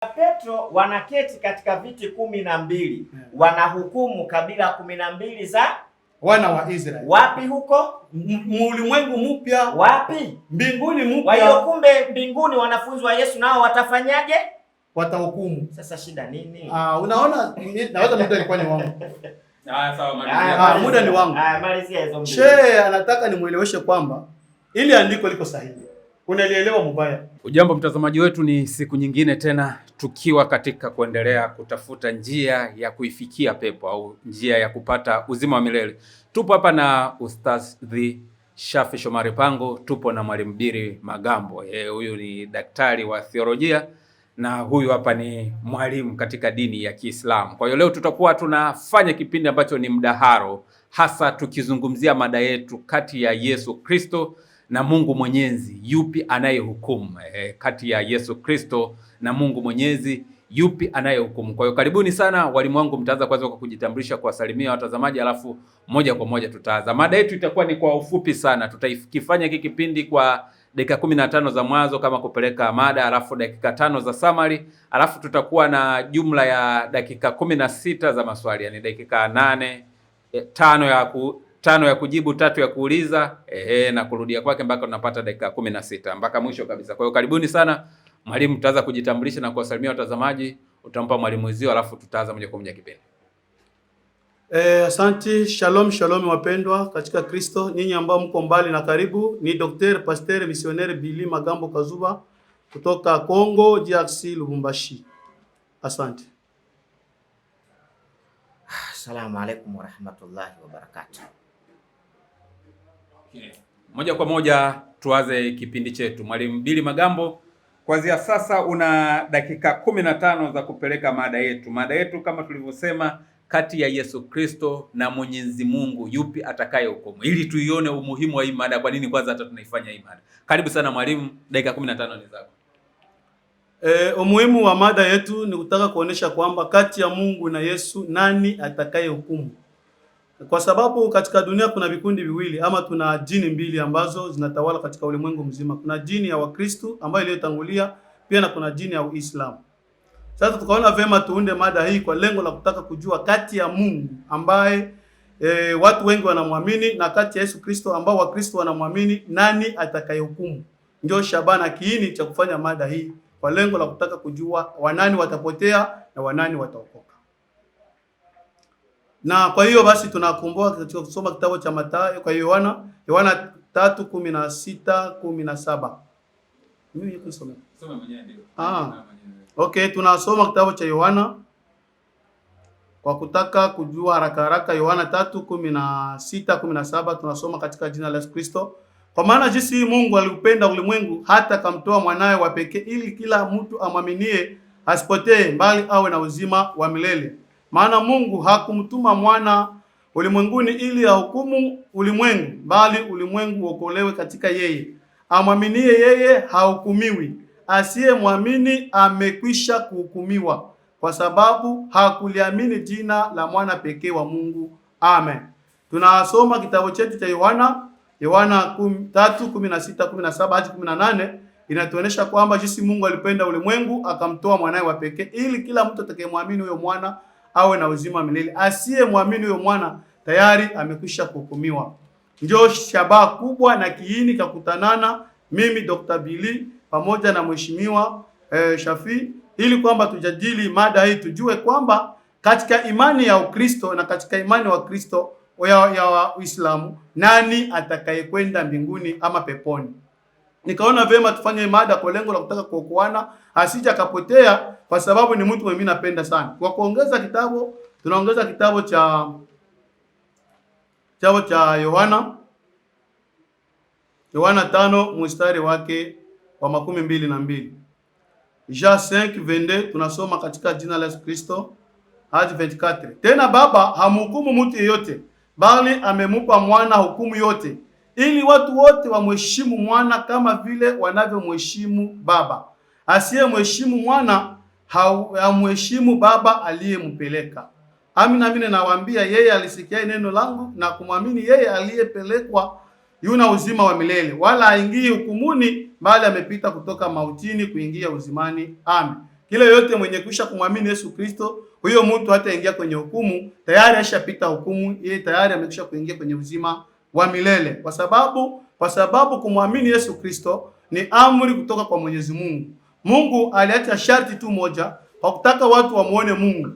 Petro wanaketi katika viti 12, wanahukumu kabila 12 za wana wa Israeli. Wapi huko? Ulimwengu mpya. Wapi? Mbinguni mpya. Kwa hiyo kumbe mbinguni wanafunzi wa Yesu nao watafanyaje? Watahukumu. Sasa shida nini? Unaona, naweza muda ilikuwa ni wangu. Sawa, malizia. Muda ni wangu. Malizia hizo mbili. Anataka nimueleweshe kwamba ili andiko liko sahihi. Unalielewa mbaya. Ujambo mtazamaji wetu, ni siku nyingine tena tukiwa katika kuendelea kutafuta njia ya kuifikia pepo au njia ya kupata uzima wa milele. Tupo hapa na Ustadhi Shafi Shomari Pango, tupo na Mwalimu Bili Magambo. Huyu ni daktari wa theolojia na huyu hapa ni mwalimu katika dini ya Kiislamu. Kwa hiyo leo tutakuwa tunafanya kipindi ambacho ni mdaharo, hasa tukizungumzia mada yetu kati ya Yesu Kristo na Mungu Mwenyezi, yupi anayehukumu? Kati ya Yesu Kristo na Mungu Mwenyezi, yupi anayehukumu? Kwa hiyo karibuni sana walimu wangu, mtaanza kwanza kwa kujitambulisha, kuwasalimia watazamaji, alafu moja kwa moja tutaanza. Mada yetu itakuwa ni kwa ufupi sana. Tutakifanya hiki kipindi kwa dakika 15 za mwanzo kama kupeleka mada, alafu dakika 5 za summary, alafu tutakuwa na jumla ya dakika 16 za maswali, yani dakika 8, 5 ya kujibu, 3 ya kuuliza, na kurudia kwake mpaka tunapata dakika 16 mpaka mwisho kabisa. Kwa hiyo karibuni sana. Mwalimu, tutaanza kujitambulisha na kuwasalimia watazamaji, utampa mwalimu wenzio, alafu tutaanza moja kwa moja kipindi. Asante. Shalom wapendwa katika Kristo, ninyi ambao mko mbali na karibu. Ni Dr. Pasteur Missionnaire Bili Magambo Kazuba kutoka Kongo DRC, Lubumbashi. Asante. Asalamu alaykum wa rahmatullahi wa barakatuh. Moja kwa moja tuanze kipindi chetu. Mwalimu Bili Magambo, kuanzia sasa una dakika 15 za kupeleka mada yetu. Mada yetu kama tulivyosema, kati ya Yesu Kristo na Mwenyezi Mungu, yupi atakaye hukumu? Ili tuione umuhimu wa hii mada, kwa nini kwanza hata tunaifanya hii mada. Karibu sana mwalimu, dakika 15 ni zako. Umuhimu wa mada yetu ni kutaka kuonesha kwamba kati ya Mungu na Yesu, nani atakaye hukumu? Kwa sababu katika dunia kuna vikundi viwili, ama tuna dini mbili ambazo zinatawala katika ulimwengu mzima. Kuna dini ya Wakristo ambayo iliyotangulia, pia na kuna dini ya Uislamu. Sasa tukaona vema tuunde mada hii kwa lengo la kutaka kujua kati ya Mungu ambaye watu wengi wanamwamini na kati ya Yesu Kristo ambao Wakristo wanamwamini, nani atakayehukumu? Ndio shabana kiini cha kufanya mada hii, kwa lengo la kutaka kujua wanani watapotea na wanani wataokoka. Na kwa hiyo basi tunakumbuka katika kusoma kitabu cha Mathayo kwa Yohana 3:16-17. Mimi niko soma. Soma mwenyewe ndio. Okay, tunasoma kitabu cha Yohana kwa kutaka kujua haraka Yohana 3:16-17 tunasoma katika jina la Yesu Kristo. Kwa maana jinsi Mungu aliupenda ulimwengu hata akamtoa mwanae wa pekee, ili kila mtu amwaminie asipotee bali awe na uzima wa milele. Maana Mungu hakumtuma mwana ulimwenguni ili ahukumu ulimwengu, bali ulimwengu uokolewe katika yeye. Amwaminie yeye hahukumiwi, asiyemwamini amekwisha kuhukumiwa, kwa sababu hakuliamini jina la mwana pekee wa Mungu. Amen. Tunasoma kitabu chetu cha Yohana 3:16-17 hadi 18. Inatuonesha kwamba jinsi Mungu alipenda ulimwengu akamtoa mwanae wa pekee, ili kila mtu atakayemwamini huyo mwana awe na uzima milele. Asiyemwamini huyo mwana tayari amekwisha kuhukumiwa. Ndio shabaha kubwa na kiini kakutanana mimi Dr. Bili pamoja na mheshimiwa Shafi, ili kwamba tujadili mada hii, tujue kwamba katika imani ya Ukristo na katika imani wa Kristo ya Uislamu, nani atakayekwenda mbinguni ama peponi. Nikaona vema tufanye mada kwa lengo la kutaka kuokoana, asija kapotea, kwa sababu ni mtu mimi napenda sana. Kwa kuongeza kitabu, tunaongeza kitabu cha Yohana 5 mstari wake wa 22. Jean 5:22 tunasoma katika jina la Yesu Kristo hadi 24. Tena Baba hamhukumu mtu yeyote, bali amemupa mwana hukumu yote, ili watu wote wamheshimu mwana kama vile wanavyomheshimu Baba. Asiyemheshimu mwana hamheshimu Baba aliyempeleka. Amina nawaambia, yeye alisikia neno langu na kumwamini yeye aliyepelekwa yuna uzima wa milele, wala haingii hukumuni, bali amepita kutoka mautini kuingia uzimani. Amen. Kila yote mwenye kisha kumwamini Yesu Kristo, huyo mtu hataingia kwenye hukumu, tayari ashapita hukumu, yeye tayari amekwisha kuingia kwenye uzima wa milele. Kwa sababu kumwamini Yesu Kristo ni amri kutoka kwa Mwenyezi Mungu. Mungu aliacha sharti tu moja, kwa kutaka watu wamuone Mungu.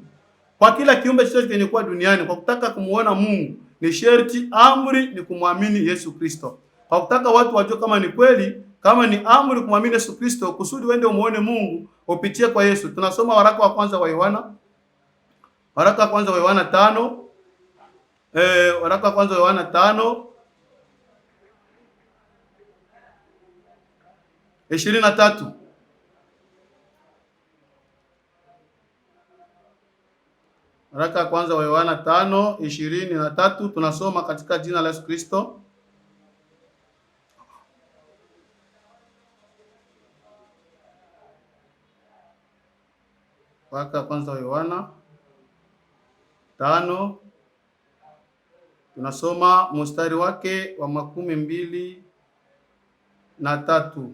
Kwa kila kiumbe chochote kenye kuwa duniani, kwa kutaka kumuona Mungu, ni sharti, amri ni kumwamini Yesu Kristo. Kwa kutaka watu wajue kama ni kweli, kama ni amri kumwamini Yesu Kristo, kusudi uende umuone Mungu, upitie kwa Yesu. Tunasoma waraka wa kwanza wa Yohana. Waraka wa kwanza wa Yohana 5. Waraka wa kwanza wa Yohana 5:23. Waraka wa kwanza wa Yohana 5:23 tunasoma katika jina la Yesu Kristo. Waraka wa kwanza wa Yohana 5 tunasoma mstari wake wa 23.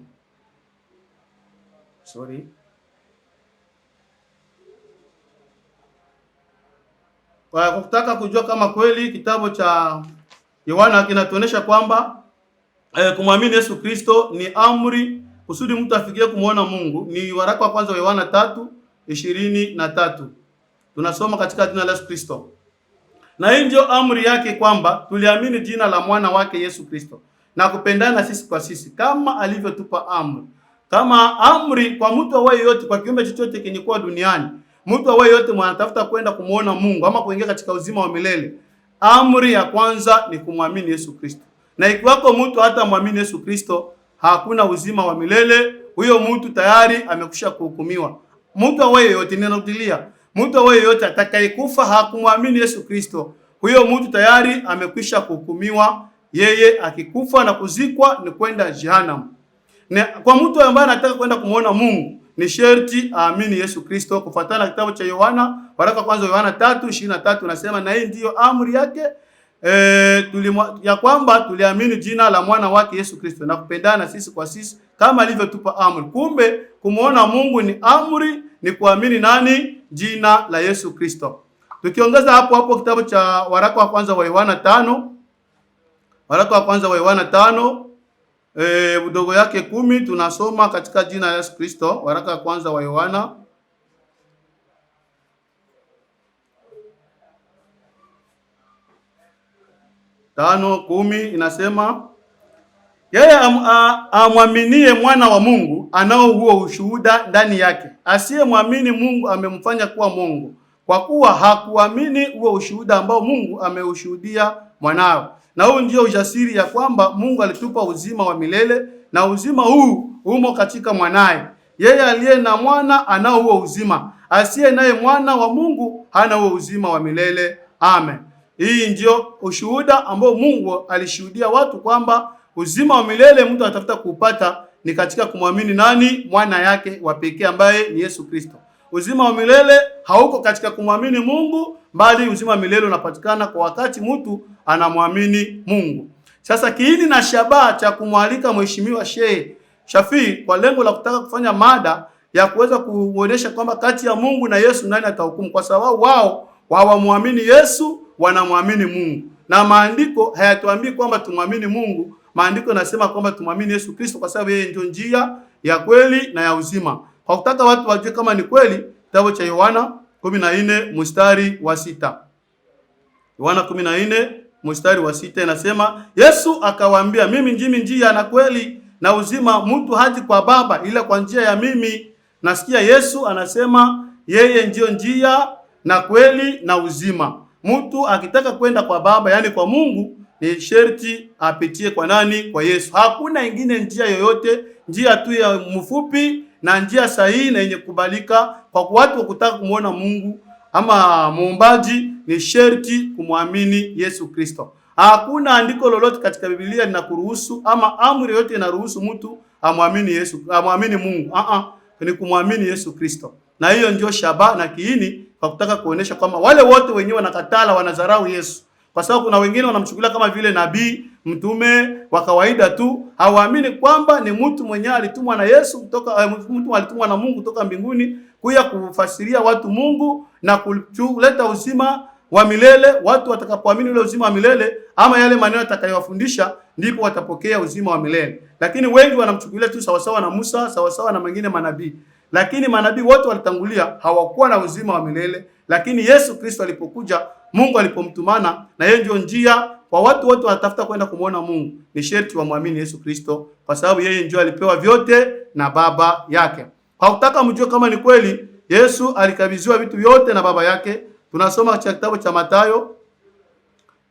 Kwa kutaka kujua kama kweli kitabu cha Yohana kinatuonesha kwamba kumwamini Yesu Kristo ni amri kusudi mtu afikie kumuona Mungu, ni waraka wa kwanza wa Yohana 3:23. Tunasoma katika jina la Yesu Kristo. Na hii ndio amri yake, kwamba tuliamini jina la mwana wake Yesu Kristo na kupendana sisi kwa sisi kama alivyotupa amri. Kama amri kwa mtu awaye yote, kwa kiumbe chochote kenye kuwa duniani, mtu awaye yote mwanatafuta kwenda kumuona Mungu ama kuingia katika uzima wa milele, amri ya kwanza ni kumwamini Yesu Kristo. Na ikiwako mtu hata muamini Yesu Kristo, hakuna uzima wa milele, huyo mtu tayari amekwisha kuhukumiwa. Mtu awaye yote, ninarudilia, mtu awaye yote atakayekufa hakumwamini Yesu Kristo, huyo mtu tayari amekwisha kuhukumiwa. Yeye akikufa na kuzikwa ni kwenda jehanamu. Na kwa mtu ambaye anataka kwenda kumuona Mungu, ni sharti aamini Yesu Kristo, kufuatana na kitabu cha Yohana, waraka kwanza Yohana 3:23 nasema, na hii ndiyo amri yake ya kwamba tuliamini jina la mwana wake Yesu Kristo na kupendana sisi kwa sisi kama alivyotupa amri. Kumbe kumuona Mungu ni amri, ni kuamini nani? Jina la Yesu Kristo. Tukiongeza hapo kitabu cha waraka wa kwanza wa Yohana 5, waraka wa kwanza wa Yohana 5 udogo yake 10 tunasoma katika jina la Yesu Kristo. Waraka wa kwanza wa Yohana 5:10 inasema, yeye amwaminie mwana wa Mungu anao huo ushuhuda ndani yake. Asiyemwamini Mungu amemfanya kuwa Mungu, kwa kuwa hakuamini huo ushuhuda ambao Mungu ameushuhudia mwanao. Na huu ndio ujasiri ya kwamba Mungu alitupa uzima wa milele, na uzima huu umo katika mwanaye. Yeye aliye na mwana anao huo uzima, asiye naye mwana wa Mungu hana huo uzima wa milele. Amen. Hii ndio ushuhuda ambao Mungu alishuhudia watu kwamba uzima wa milele mtu anatafuta kupata ni katika kumwamini nani? Mwana yake wa pekee ambaye ni Yesu Kristo. Uzima wa milele hauko katika kumwamini Mungu, bali uzima wa milele unapatikana kwa wakati mtu anamwamini Mungu. Sasa kiini na shabaha cha kumwalika Mheshimiwa Sheikh Shafii kwa lengo la kutaka kufanya mada ya kuweza kuonesha kwamba kati ya Mungu na Yesu nani atahukumu, kwa sababu wao hawamwamini Yesu, wanamwamini Mungu. Na maandiko hayatuambii kwamba tumwamini Mungu. Maandiko yanasema kwamba tumwamini Yesu Kristo kwa sababu yeye ndio njia ya kweli na ya uzima. Kwa kutaka watu wajue kama ni kweli, kitabu cha Yohana 14:6. Yohana 14:6 inasema, Yesu akawaambia, mimi ndimi njia na kweli na uzima, mtu haji kwa Baba ila kwa njia ya mimi. Nasikia Yesu anasema yeye ndio njia na kweli na uzima. Mtu akitaka kwenda kwa Baba, yani kwa Mungu, ni sharti apitie kwa nani? Kwa Yesu. Hakuna ingine njia yoyote, njia tu ya mfupi na njia sahihi na yenye kubalika kwa watu wa kutaka kumuona Mungu ama muumbaji, ni sharti kumwamini Yesu Kristo. Hakuna andiko lolote katika Biblia linakuruhusu ama amri yote inaruhusu mtu amwamini Yesu, amwamini Mungu. Ni kumwamini Yesu Kristo. Na hiyo ndio shabaha na kiini kwa kutaka kuonesha kwamba wale wote wenyewe wanakatala, wanadharau Yesu. Kwa sababu kuna wengine wanamchukulia kama vile nabii, mtume wa kawaida tu, hawaamini kwamba ni mtu mwenyewe alitumwa na Yesu kutoka mtu alitumwa na Mungu kutoka mbinguni kuja kufasiria watu Mungu na kuleta uzima wa milele. Watu watakapoamini ule uzima wa milele ama yale maneno atakayowafundisha, ndipo watapokea uzima wa milele. Lakini wengi wanamchukulia tu sawasawa na Musa, sawasawa na mengine manabii. Lakini manabii wote walitangulia hawakuwa na uzima wa milele, lakini Yesu Kristo alipokuja, Mungu alipomtumana, na yeye ndio njia kwa watu wote wanatafuta kwenda kumuona Mungu, ni sharti wamwamini Yesu Kristo, kwa sababu yeye ndio alipewa vyote na Baba yake. Kwa kutaka mjue kama ni kweli Yesu alikabidhiwa vitu vyote na Baba yake, tunasoma katika kitabu cha Mathayo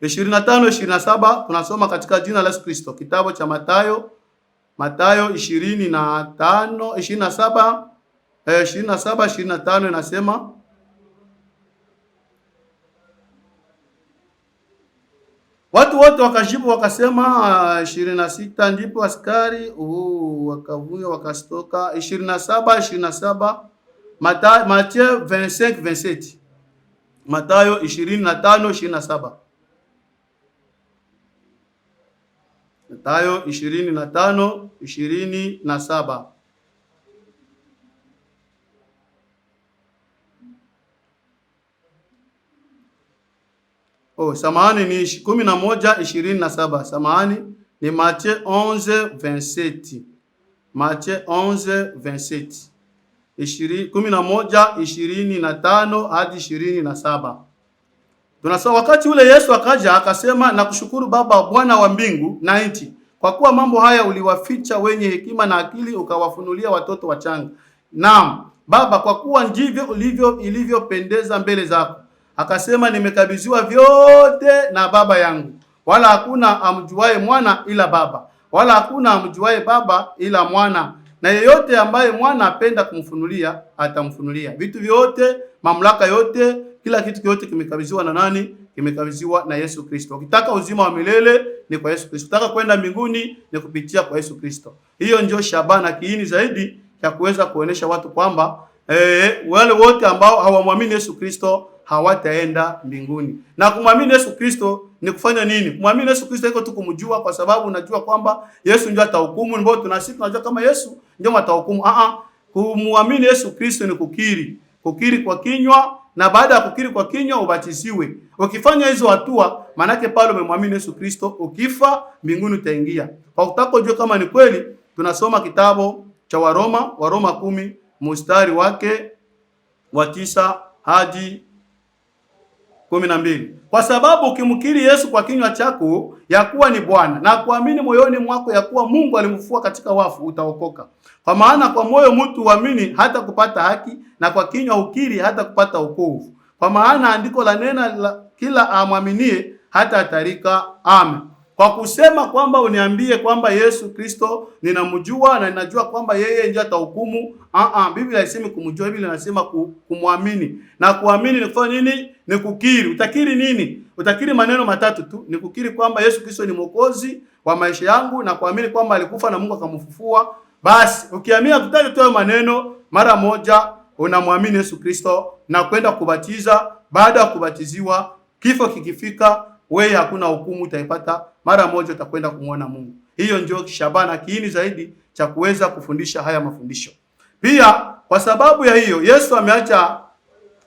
25:27. Tunasoma katika jina la Yesu Kristo, kitabu cha Mathayo 27:25 inasema, watu wote wakajibu wakasema 26. Ndipo askari wakavuya wakastoka. 27. Mathayo 25:27. Mathayo 25:27. Mathayo 25:27. Samahani, ni 11:27. Samahani, ni Mathayo 11:27. Mathayo 11:27. 11:25 hadi 27. Tunasema, wakati ule Yesu akaja akasema, na kushukuru Baba, Bwana wa mbingu na nchi, kwa kuwa mambo haya uliwaficha wenye hekima na akili, ukawafunulia watoto wachanga. Naam Baba, kwa kuwa ndivyo ilivyopendeza mbele zako. Akasema, nimekabidhiwa vyote na Baba yangu, wala hakuna amjuaye mwana ila Baba, wala hakuna amjuaye Baba ila mwana, na yeyote ambaye mwana apenda kumfunulia atamfunulia. Vitu vyote, mamlaka yote, kila kitu kyote kimekabidhiwa na nani? Kimekabidhiwa na Yesu Kristo. Ukitaka uzima wa milele ni kwa Yesu Kristo. Ukitaka kwenda mbinguni ni kupitia kwa Yesu Kristo. Hiyo ndio shabana kiini zaidi ya kuweza kuonesha watu kwamba wale wote ambao hawamwamini Yesu Kristo hawataenda mbinguni. Na kumwamini Yesu Kristo ni kufanya nini? Kumwamini Yesu Kristo iko tu kumjua, kwa sababu unajua kwamba Yesu ndio atahukumu. Ndio tunajua kama Yesu ndio atahukumu. Kumwamini Yesu Kristo ni kukiri kwa kinywa, na baada ya kukiri kwa kinywa ubatiziwe. Ukifanya hizo hatua, manake pale umemwamini Yesu Kristo, ukifa mbinguni utaingia. Kwa kutaka kujua kama ni kweli, tunasoma kitabu cha Waroma 10 mstari wake wa 9 hadi 12. Kwa sababu ukimkiri Yesu kwa kinywa chako ya kuwa ni Bwana na kuamini moyoni mwako ya kuwa Mungu alimfufua katika wafu, utaokoka. Kwa maana kwa moyo mtu huamini hata kupata haki, na kwa kinywa ukiri hata kupata wokovu. Kwa maana andiko la nena kila amwaminie hata atarika. Amen. Kwa kusema kwamba uniambie kwamba Yesu Kristo ninamjua na ninajua kwamba yeye ndiye atahukumu. Biblia haisemi kumjua, Biblia inasema kumwamini. Na kuamini ni kufanya nini? Ni kukiri. Utakiri nini? Utakiri maneno matatu tu. Ni kukiri kwamba Yesu Kristo ni Mwokozi wa maisha yangu, na kuamini kwamba alikufa na Mungu akamfufua. Basi ukiamini kutaja tu maneno, mara moja unamwamini Yesu Kristo na kwenda kubatiza. Baada ya kubatiziwa, kifo kikifika, wewe hakuna hukumu utaipata, mara moja utakwenda kumuona Mungu. Hiyo ndio shabana kiini zaidi cha kuweza kufundisha haya mafundisho. Pia kwa sababu ya hiyo, Yesu ameacha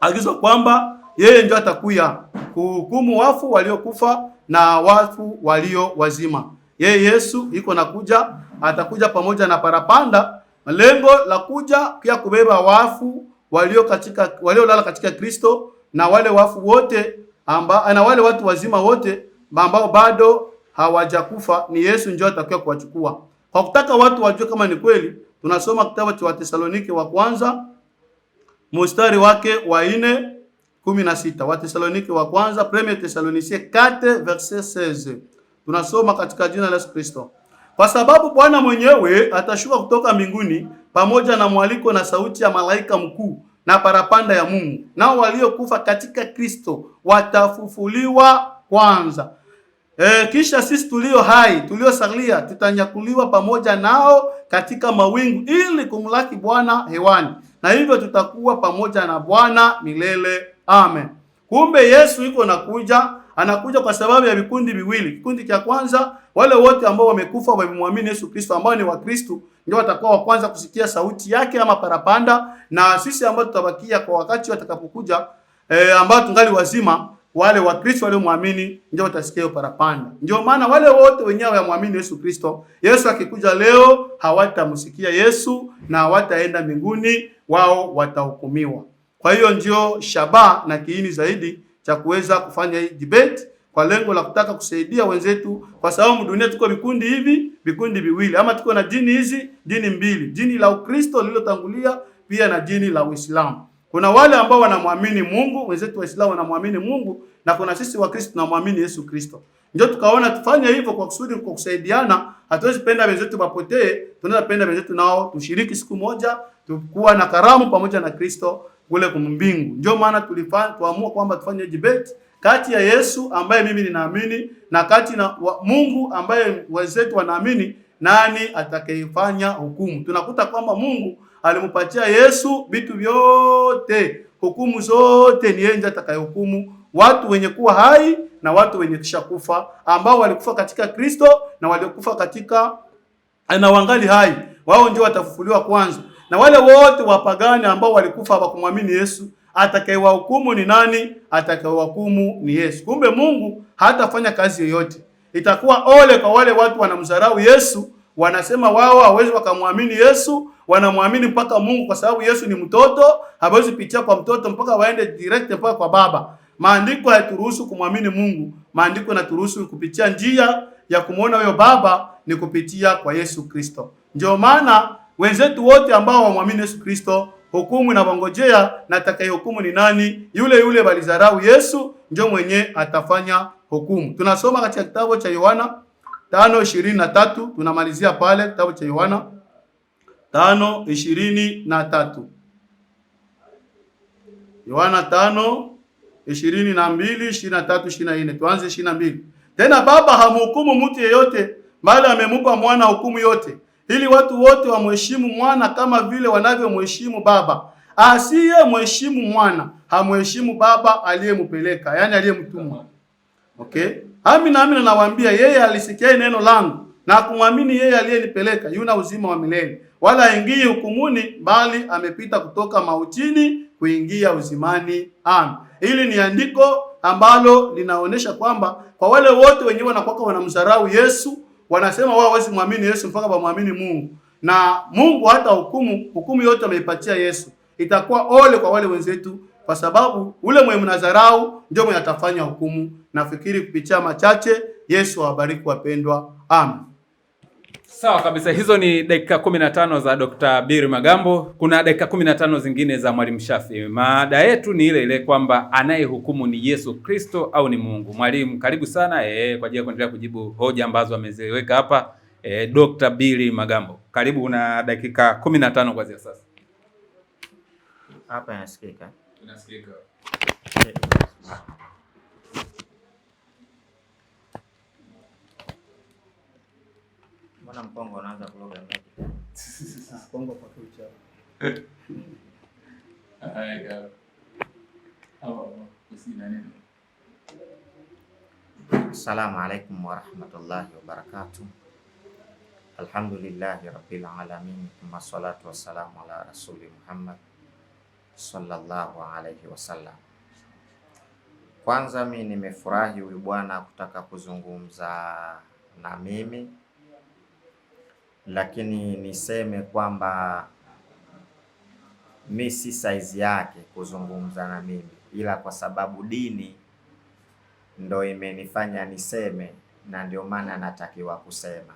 agizo kwamba yeye ndio atakuja kuhukumu wafu waliokufa na wafu walio wazima. Yeye Yesu yuko nakuja, atakuja pamoja na parapanda. Lengo la kuja pia kubeba wafu waliolala katika Kristo, na wale wafu wote na wale watu wazima wote ambao bado hawajakufa, ni Yesu ndio atakuja kuwachukua. Kwa kutaka watu wajue kama ni kweli, tunasoma kitabu cha Wathesalonike wa kwanza mstari wake wa 4:16. Wathesalonike wa kwanza, Premier Thessaloniciens 4 verset 16. Tunasoma katika jina la Yesu Kristo. Kwa sababu Bwana mwenyewe atashuka kutoka mbinguni pamoja na mwaliko na sauti ya malaika mkuu na parapanda ya Mungu, nao waliokufa katika Kristo watafufuliwa kwanza. Kisha sisi tulio hai tuliosalia tutanyakuliwa pamoja nao katika mawingu ili kumlaki Bwana hewani, na hivyo tutakuwa pamoja na Bwana milele. Amen. Kumbe Yesu yuko nakuja, anakuja kwa sababu ya vikundi viwili. Kikundi cha kwanza, wale wote ambao wamekufa wamemwamini Yesu Kristo, ambao ni Wakristo, ndio watakuwa wa kwanza kusikia sauti yake ama parapanda, na sisi ambao tutabakia kwa wakati watakapokuja ambao tungali wazima, wale Wakristo waliomwamini ndio watasikia hiyo parapanda. Ndio maana wale wote wenyewe wamwamini Yesu Kristo, Yesu akikuja leo hawatamsikia Yesu na hawataenda mbinguni, wao watahukumiwa. Kwa hiyo ndio shabaha na kiini zaidi cha kuweza kufanya hii debate, kwa lengo la kutaka kusaidia wenzetu, kwa sababu dunia tuko vikundi viwili, ama tuko na dini mbili, dini la Ukristo lililotangulia pia na dini la Uislamu. Kuna wale ambao wanamwamini Mungu, wenzetu Waislamu wanamwamini Mungu, na kuna sisi Wakristo tunamwamini Yesu Kristo. Ndio tukaona tufanye hivyo kwa kusudi, kwa kusaidiana. Hatuwezi penda wenzetu wapotee, tunaweza penda wenzetu nao tushiriki siku moja, tukua na karamu pamoja na Kristo kule kumbingu. Ndio maana tuamua kwamba tufanye debate kati ya Yesu ambaye mimi ninaamini na kati na Mungu ambaye wenzetu wanaamini, nani atakayefanya hukumu. Tunakuta kwamba Mungu alimpatia Yesu vitu vyote, hukumu zote ni yeye ndiye atakayehukumu watu wenye kuwa hai na watu wenye kisha kufa, ambao walikufa katika Kristo na waliokufa katika na wangali hai, wao ndio watafufuliwa kwanza. Na wale wote wapagani ambao walikufa hawakumwamini Yesu, atakayewahukumu ni nani? Atakayewahukumu ni Yesu. Kumbe Mungu hatafanya kazi yoyote. Itakuwa ole kwa wale watu wanamdharau Yesu, wanasema wao hawezi wakamwamini Yesu, wanamwamini mpaka Mungu kwa sababu Yesu ni mtoto, hawezi pitia kwa mtoto mpaka waende direct mpaka kwa Baba. Maandiko hayaturuhusu kumwamini Mungu. Maandiko yanaturuhusu kupitia njia ya kumuona huyo Baba ni kupitia kwa Yesu Kristo. Ndio maana wenzetu wote ambao wamwamini Yesu Kristo, hukumu inawangojea, na atakayehukumu ni nani? Yule walizarau Yesu ndio mwenye atafanya hukumu. Tunasoma katika kitabu cha Yohana 5:23, tunamalizia pale kitabu cha Yohana 5:23. Yohana 5:22, 23, 24. Tuanze 22. Tena Baba hamhukumu mtu yeyote, bali amemupa mwana hukumu yote, ili watu wote wamheshimu mwana kama vile wanavyomheshimu Baba. Asiye mheshimu mwana hamheshimu Baba aliyempeleka, yani aliyemtuma. Okay? Amina nawaambia, yeye alisikia neno langu na kumwamini yeye aliyenipeleka yuna uzima wa milele, wala haingii hukumuni, bali amepita kutoka mautini kuingia uzimani. Amen. Hili ni andiko ambalo linaonesha kwamba kwa wale wote wenyewe wanakuwa wanamdharau Yesu, wanasema wao hawezi muamini Yesu mpaka wamwamini Mungu, na Mungu hata hukumu yote ameipatia Yesu. Itakuwa ole kwa wale wenzetu, kwa sababu ule mwenye mnadharau ndio mwenye atafanya hukumu. Nafikiri kupitia machache, Yesu awabariki wapendwa. Amen. Sawa kabisa, hizo ni dakika 15 za Dr. Billy Magambo. Kuna dakika 15 zingine za Mwalimu Shafi. Mada yetu ni ile ile kwamba anayehukumu ni Yesu Kristo au ni Mungu. Mwalimu, karibu sana kwa ajili ya kuendelea kujibu hoja ambazo ameziweka hapa Dr. Billy Magambo. Karibu, una dakika 15 kuanzia sasa. Hapa inasikika? Inasikika. Mbona mpongo unaanza kuloga mbaki? Mpongo kwa kucha. Haya. Usina neno. Assalamu alaikum wa rahmatullahi wa barakatuh. Alhamdulillahi rabbil alamin, thumma salatu wassalamu ala rasuli Muhammad sallallahu alayhi wasallam. Kwanza mimi nimefurahi huyu bwana kutaka kuzungumza na mimi, lakini niseme kwamba mimi si size yake kuzungumza na mimi, ila kwa sababu dini ndo imenifanya niseme, na ndio maana natakiwa kusema.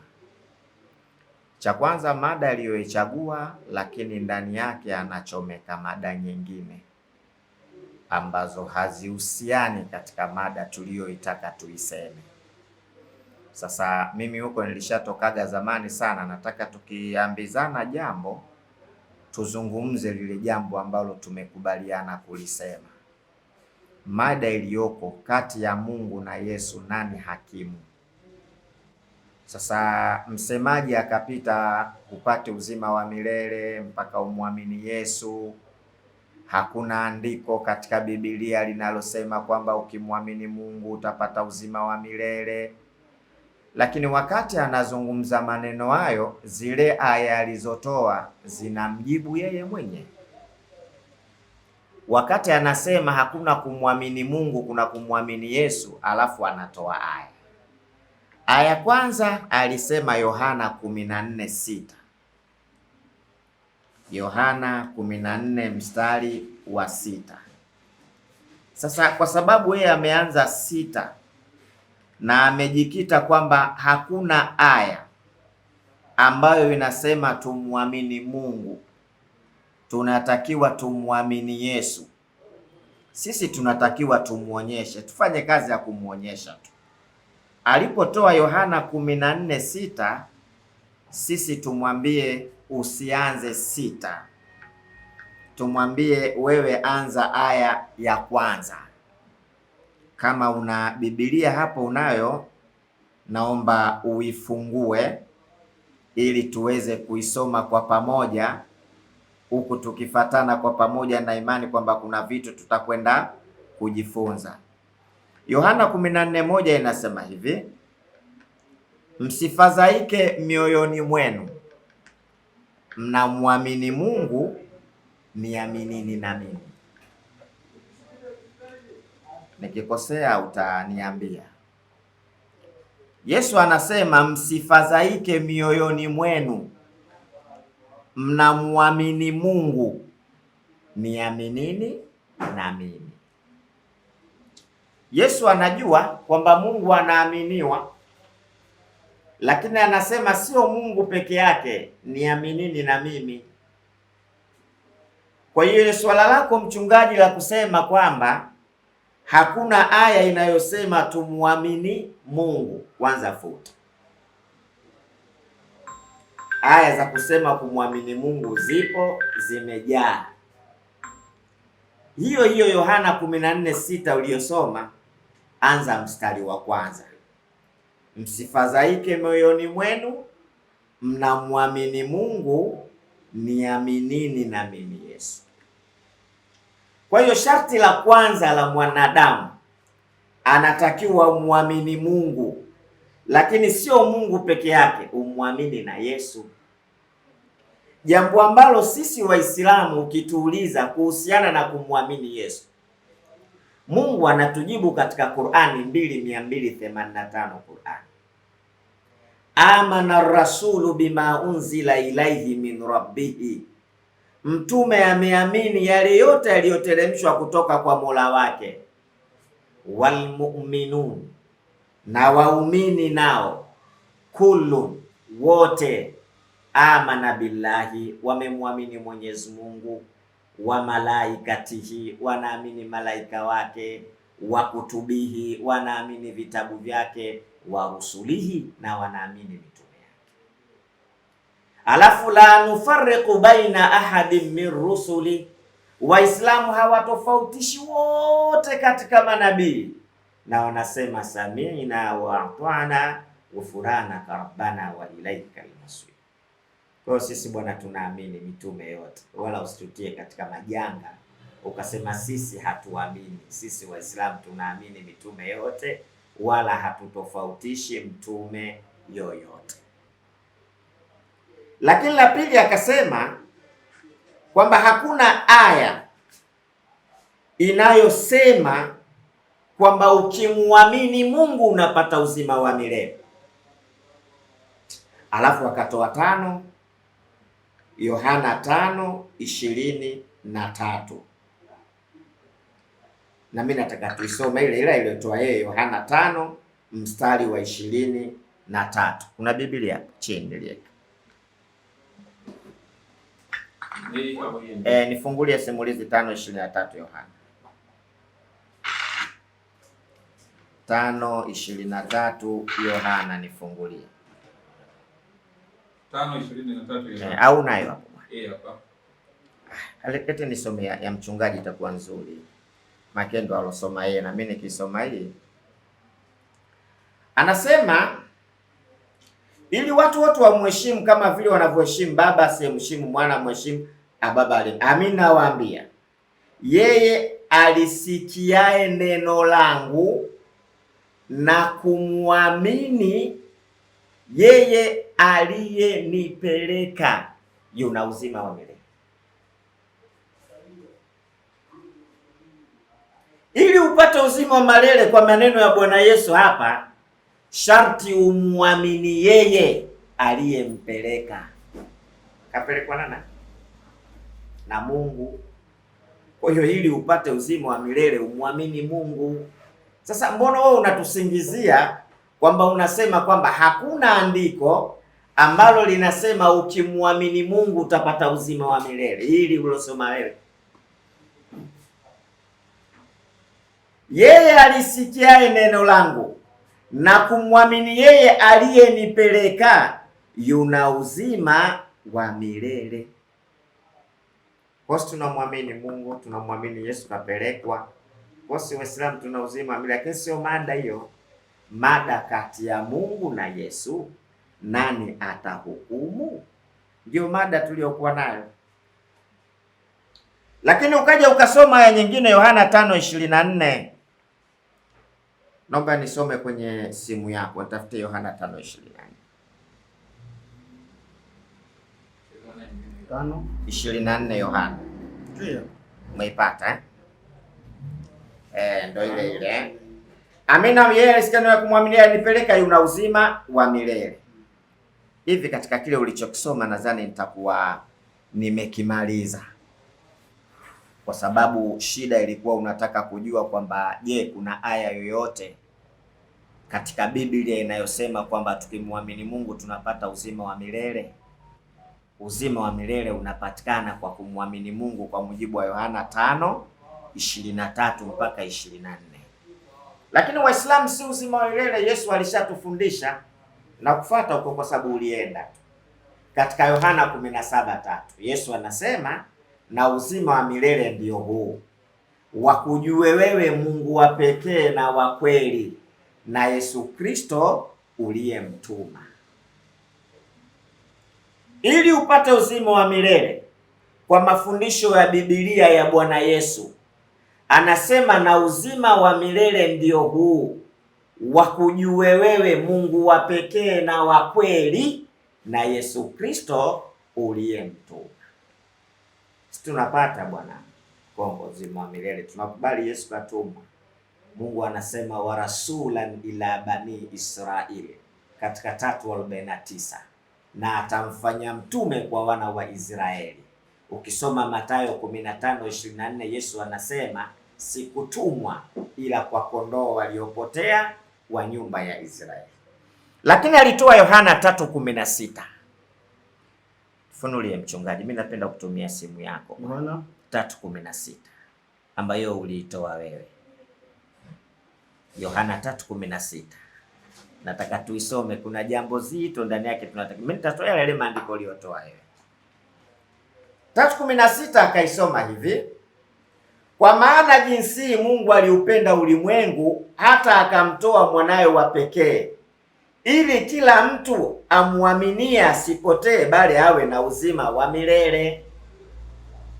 Cha kwanza, mada aliyoichagua, lakini ndani yake anachomeka mada nyingine ambazo hazihusiani katika mada tuliyoitaka tuiseme. Sasa mimi huko nilishatokaga zamani sana, nataka tukiambizana jambo tuzungumze lile jambo ambalo tumekubaliana kulisema. Mada iliyoko kati ya Mungu na Yesu, nani hakimu? Sasa msemaji akapita upate uzima wa milele mpaka umwamini Yesu, Hakuna andiko katika Biblia linalosema kwamba ukimwamini Mungu utapata uzima wa milele. Lakini wakati anazungumza maneno hayo, zile aya alizotoa zinamjibu yeye mwenyewe. Wakati anasema hakuna kumwamini Mungu, kuna kumwamini Yesu, alafu anatoa aya. Aya kwanza alisema Yohana 14:6. Yohana 14 mstari wa 6. Sasa kwa sababu yeye ameanza 6 na amejikita kwamba hakuna aya ambayo inasema tumwamini Mungu, tunatakiwa tumwamini Yesu, sisi tunatakiwa tumuonyeshe, tufanye kazi ya kumuonyesha tu. Alipotoa Yohana 14:6, sisi tumwambie usianze 6, tumwambie wewe anza aya ya kwanza. Kama una Biblia hapo unayo, naomba uifungue ili tuweze kuisoma kwa pamoja, huku tukifatana kwa pamoja na imani kwamba kuna vitu tutakwenda kujifunza. Yohana 14:1 inasema hivi: msifadhaike mioyoni mwenu, mnamwamini Mungu, niaminini na mimi. Nikikosea utaniambia. Yesu anasema msifadhaike mioyoni mwenu, mnamwamini Mungu, niaminini na mimi. Yesu anajua kwamba Mungu anaaminiwa, lakini anasema sio Mungu peke yake, niaminini na mimi. Kwa hiyo ile swala lako mchungaji la kusema kwamba hakuna aya inayosema tumwamini Mungu, kwanza futa. Aya za kusema kumwamini Mungu zipo, zimejaa. Hiyo hiyo Yohana 14:6 uliyosoma, anza mstari wa kwanza: msifadhaike moyoni mwenu, mnamwamini Mungu, niaminini na mimi Yesu. Kwa hiyo sharti la kwanza la mwanadamu, anatakiwa umwamini Mungu, lakini sio Mungu peke yake, umwamini na Yesu. Jambo ambalo sisi Waislamu ukituuliza kuhusiana na kumwamini Yesu, Mungu anatujibu katika Qur'ani 2:285 Qur'ani: amana rasulu bima unzila ilaihi min rabbihi, mtume ameamini yale yote yaliyoteremshwa kutoka kwa Mola wake. Walmu'minun, na waumini nao, kullu, wote, amana billahi, wamemwamini Mwenyezi Mungu, wa malaikatihi, wanaamini malaika wake, wa kutubihi, wanaamini vitabu vyake, wa rusulihi, na wanaamini mitume yake. Alafu la nufarriqu baina ahadin min rusuli, Waislamu hawatofautishi wote katika manabii, na wanasema sami'na wa ata'na ghufranaka rabbana wa ilaika al-masir. Kwa sisi bwana, tunaamini mitume yote, wala usitutie katika majanga ukasema sisi hatuamini. Sisi Waislamu tunaamini mitume yote, wala hatutofautishi mtume yoyote. Lakini la pili akasema kwamba hakuna aya inayosema kwamba ukimwamini Mungu unapata uzima wa milele. Alafu akatoa 5, Yohana 5:23. Na mimi nataka tuisome ile ile iliyotoa yeye, Yohana 5 mstari wa 23. Kuna Biblia chini ile. Nifungulie Simulizi 5:23 Yohana. 5:23 Yohana, nifungulie. 5:23 Yohana. Au nayo hapo? Hapa. Alekete nisome ya mchungaji itakuwa nzuri. Makendo alosoma yeye na mimi nikisoma hii. Anasema ili watu wote wamheshimu kama vile wanavyoheshimu Baba, asiyemheshimu Mwana mheshimu Baba. Amina nawaambia, yeye alisikiaye neno langu na kumwamini yeye aliyenipeleka yuna uzima wa milele. Ili upate uzima wa milele, kwa maneno ya Bwana Yesu hapa, sharti umwamini yeye aliyempeleka. Kapelekwa na Mungu. Kwa hiyo ili upate uzima wa milele umwamini Mungu. Sasa mbona wewe unatusingizia kwamba unasema kwamba hakuna andiko ambalo linasema ukimwamini Mungu utapata uzima wa milele? Hili ulosoma wewe. Yeye alisikiaye neno langu na kumwamini yeye aliyenipeleka yuna uzima wa milele. Kwa sababu tunamwamini Mungu, tunamwamini Yesu kapelekwa. Kwa sababu Waislamu tuna uzima wa milele, lakini sio mada hiyo. Mada kati ya Mungu na Yesu, nani atahukumu? Ndio mada tuliyokuwa nayo. Lakini ukaja ukasoma aya nyingine, Yohana 5:24. Naomba nisome kwenye simu yako, nitafute Yohana 5:24. 5:24 Yohana. Ndio. Umeipata ndio ile ile. Amina, yeye alisikana na kumwamini alipeleka yuna uzima wa milele. Hivi katika kile ulichokisoma nadhani nitakuwa nimekimaliza. Kwa sababu shida ilikuwa unataka kujua kwamba je, kuna aya yoyote katika Biblia inayosema kwamba tukimwamini Mungu tunapata uzima wa milele? Uzima wa milele unapatikana kwa kumwamini Mungu kwa mujibu wa Yohana 5:23 mpaka 24. Lakini Waislamu si uzima wa milele, Yesu alishatufundisha na kufuata huko kwa sababu ulienda. Katika Yohana 17:3 Yesu anasema, na uzima wa milele ndio huu, wakujue wewe Mungu wa pekee na wa kweli, na Yesu Kristo uliyemtuma. Ili upate uzima wa milele kwa mafundisho ya Biblia ya Bwana Yesu, anasema na uzima wa milele ndio huu, wakujue wewe Mungu wa pekee na wa kweli, na Yesu Kristo uliyemtuma. Tunapata Bwana Kongo uzima wa milele, tunakubali Yesu katumwa. Mungu anasema wa rasulan ila bani Israeli katika 3:49, na atamfanya mtume kwa wana wa Israeli. Ukisoma Mathayo 15:24 Yesu anasema sikutumwa ila kwa kondoo waliopotea wa nyumba ya Israeli. Lakini alitoa Yohana 3:16. Funulie mchungaji, mimi napenda kutumia simu yako. Yohana 3:16 ambayo uliitoa wewe. Yohana 3:16. Nataka tuisome, kuna jambo zito ndani yake tunataka. Mimi nitatoa yale maandiko uliyotoa wewe. 3:16 akaisoma hivi: kwa maana jinsi Mungu aliupenda ulimwengu hata akamtoa mwanawe wa pekee, ili kila mtu amwaminie asipotee bali awe na uzima wa milele.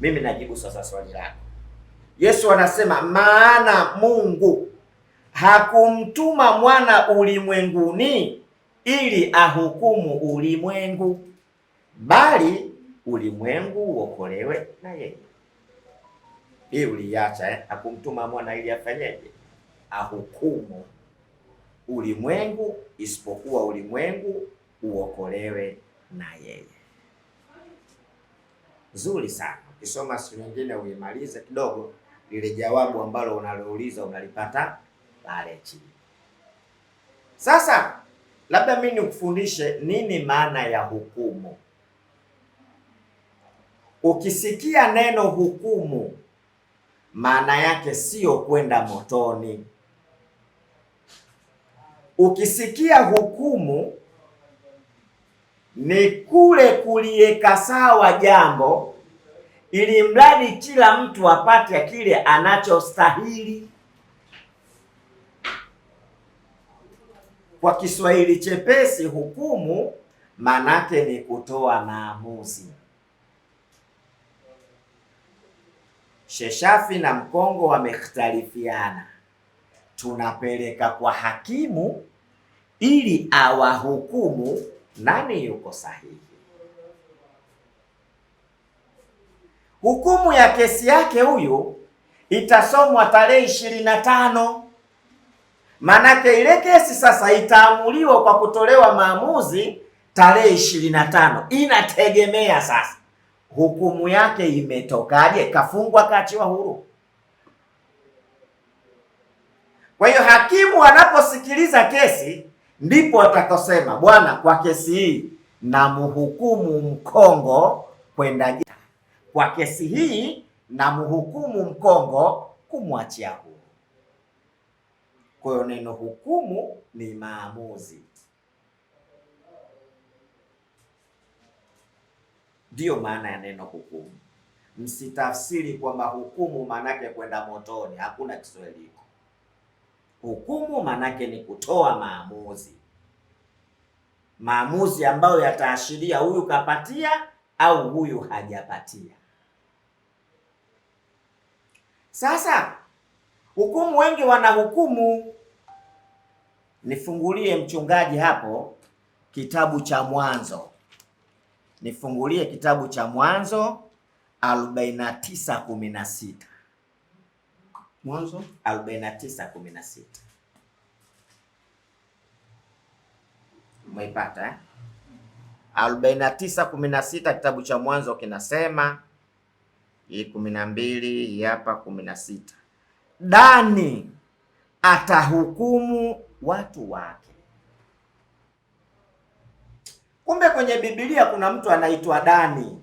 Mimi najibu sasa swali lako. Yesu anasema maana Mungu hakumtuma mwana ulimwenguni ili ahukumu ulimwengu, bali ulimwengu uokolewe na yeye. Hii uliacha hakumtuma mwana ili afanyeje? Ahukumu ulimwengu, isipokuwa ulimwengu uokolewe na yeye. Nzuri sana. Ukisoma siku nyingine uimalize kidogo, lile jawabu ambalo unalouliza unalipata pale chini. Sasa labda mimi nikufundishe nini maana ya hukumu. Ukisikia neno hukumu, maana yake sio kwenda motoni. Ukisikia hukumu ni kule kuliweka sawa jambo ili mradi kila mtu apate kile anachostahili. Kwa Kiswahili chepesi, hukumu manake ni kutoa maamuzi. Sheshafi na mkongo wamekhtalifiana, tunapeleka kwa hakimu ili awahukumu nani yuko sahihi. Hukumu ya kesi yake huyu itasomwa tarehe 25. Manake ile kesi sasa itaamuliwa kwa kutolewa maamuzi tarehe 25. Inategemea sasa hukumu yake imetokaje, kafungwa kaachiwa huru. Kwa hiyo hakimu anaposikiliza kesi ndipo atakosema, bwana, kwa kesi hii na mhukumu mkongo kwenda jela, kwa kesi hii na mhukumu mkongo kumwachia huru. Kwa hiyo neno hukumu ni maamuzi, ndiyo maana ya neno hukumu. Msitafsiri kwamba hukumu manake kwenda motoni, hakuna Kiswahili hiko. Hukumu manake ni kutoa maamuzi, maamuzi ambayo yataashiria huyu kapatia au huyu hajapatia. Sasa hukumu, wengi wana hukumu. Nifungulie mchungaji hapo kitabu cha Mwanzo, nifungulie kitabu cha Mwanzo 49:16. Mwanzo 49:16. Umeipata eh? 49:16 kitabu cha Mwanzo kinasema, hii 12 hii hapa 16. Dani atahukumu watu wake. Kumbe kwenye Biblia kuna mtu anaitwa Dani.